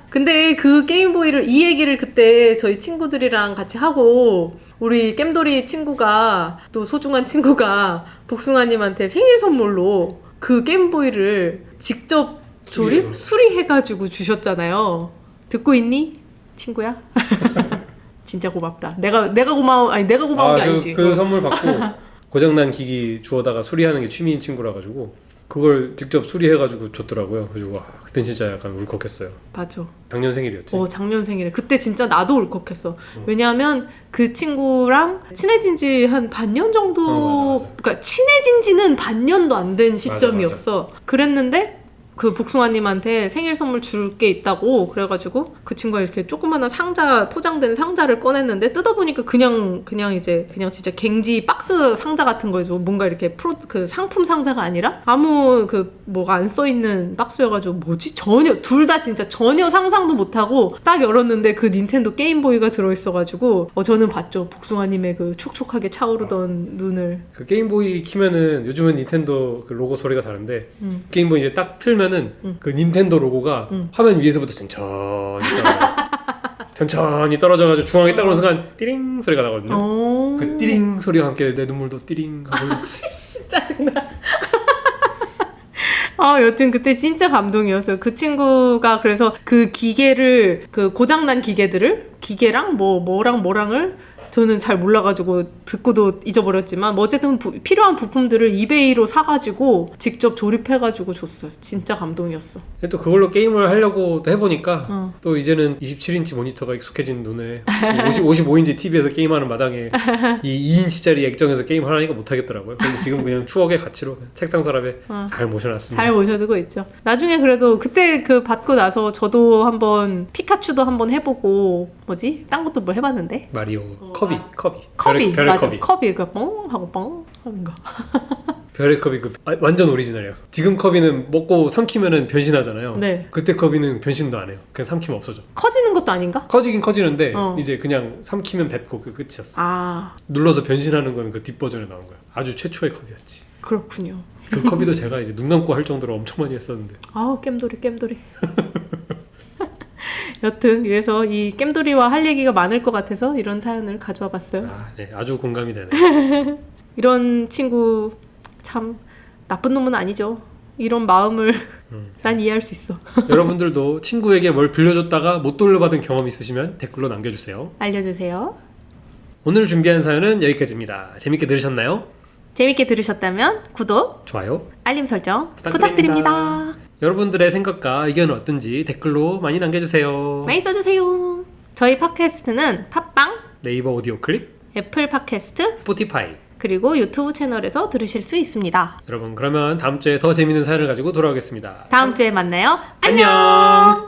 근데 그 게임보이를 이 얘기를 그때 저희 친구들이랑 같이 하고, 우리 겜돌이 친구가 또 소중한 친구가 복숭아님한테 생일 선물로 그 게임보이를 직접 수리해가지고 주셨잖아요. 듣고 있니? 친구야? 진짜 고맙다. 내가 고마운 게 아니지. 그 선물 받고 고장난 기기 주워다가 수리하는 게 취미인 친구라 가지고 그걸 직접 수리해가지고 줬더라고요. 그래서 와, 그땐 진짜 약간 울컥했어요. 맞아. 작년 생일이었지. 작년 생일에. 그때 진짜 나도 울컥했어. 왜냐하면 그 친구랑 친해진 지 한 반년 정도. 맞아. 그러니까 친해진 지는 반년도 안 된 시점이었어. 그랬는데 그 복숭아님한테 생일 선물 줄 게 있다고 그래가지고 그 친구가 이렇게 조그마한 상자, 포장된 상자를 꺼냈는데 뜯어보니까 그냥 진짜 갱지 박스 상자 같은 거죠. 뭔가 이렇게 그 상품 상자가 아니라 아무 그 뭐가 안 써있는 박스여가지고 뭐지? 전혀 둘 다 진짜 전혀 상상도 못하고 딱 열었는데 그 닌텐도 게임보이가 들어있어가지고 저는 봤죠. 복숭아님의 그 촉촉하게 차오르던 눈을. 그 게임보이 키면은 요즘은 닌텐도 그 로고 소리가 다른데 게임보이 이제 딱 틀면은 그 닌텐도 로고가 화면 위에서부터 천천히 떨어져가지고 중앙에 딱 오는 순간 띠링 소리가 나거든요. 그 띠링 소리와 함께 내 눈물도 띠링 하고 있지. 진짜 짜증나. 여튼 그때 진짜 감동이었어요. 그 친구가 그래서 그 기계를, 그 고장난 기계랑 뭐랑을 저는 잘 몰라가지고 듣고도 잊어버렸지만 뭐 어쨌든 필요한 부품들을 이베이로 사가지고 직접 조립해가지고 줬어요. 진짜 감동이었어. 또 그걸로 게임을 하려고 또 해보니까 또 이제는 27인치 모니터가 익숙해진 눈에 55인치 TV에서 게임하는 마당에 이 2인치짜리 액정에서 게임을 하니까 못하겠더라고요. 근데 지금 그냥 추억의 가치로 책상 서랍에 잘 모셔놨습니다. 잘 모셔두고 있죠. 나중에 그래도 그때 그 받고 나서 저도 한번 피카츄도 한번 해보고 딴 것도 뭐 해봤는데 마리오 컵이 컵이 맞아. 컵이 컵이 이렇게 뻥 하고 뻥 하는 거. 별의 컵이 완전 오리지널이에요. 지금 컵이는 먹고 삼키면은 변신하잖아요. 네. 그때 컵이는 변신도 안 해요. 그냥 삼키면 없어져. 커지는 것도 아닌가? 커지긴 커지는데 이제 그냥 삼키면 뱉고 그 끝이었어. 눌러서 변신하는 거는 그 뒷버전에 나온 거야. 아주 최초의 컵이었지. 그렇군요. 그 컵이도 제가 이제 눈 감고 할 정도로 엄청 많이 했었는데. 겜돌이. 여튼 그래서 이 겜돌이와 할 얘기가 많을 것 같아서 이런 사연을 가져와 봤어요. 네, 아주 공감이 되네. 이런 친구 참 나쁜 놈은 아니죠. 이런 마음을 난 이해할 수 있어. 여러분들도 친구에게 뭘 빌려줬다가 못 돌려받은 경험 있으시면 댓글로 남겨주세요. 알려주세요. 오늘 준비한 사연은 여기까지입니다. 재밌게 들으셨나요? 재밌게 들으셨다면 구독, 좋아요, 알림 설정 부탁드립니다. 부탁드립니다. 여러분들의 생각과 의견은 댓글로 많이 남겨주세요. 많이 써주세요. 저희 팟캐스트는 팟빵, 네이버 오디오 클립, 애플 팟캐스트, 스포티파이, 그리고 유튜브 채널에서 들으실 수 있습니다. 여러분 그러면 다음 주에 더 재밌는 사연을 가지고 돌아오겠습니다. 다음 주에 만나요. 안녕. 안녕.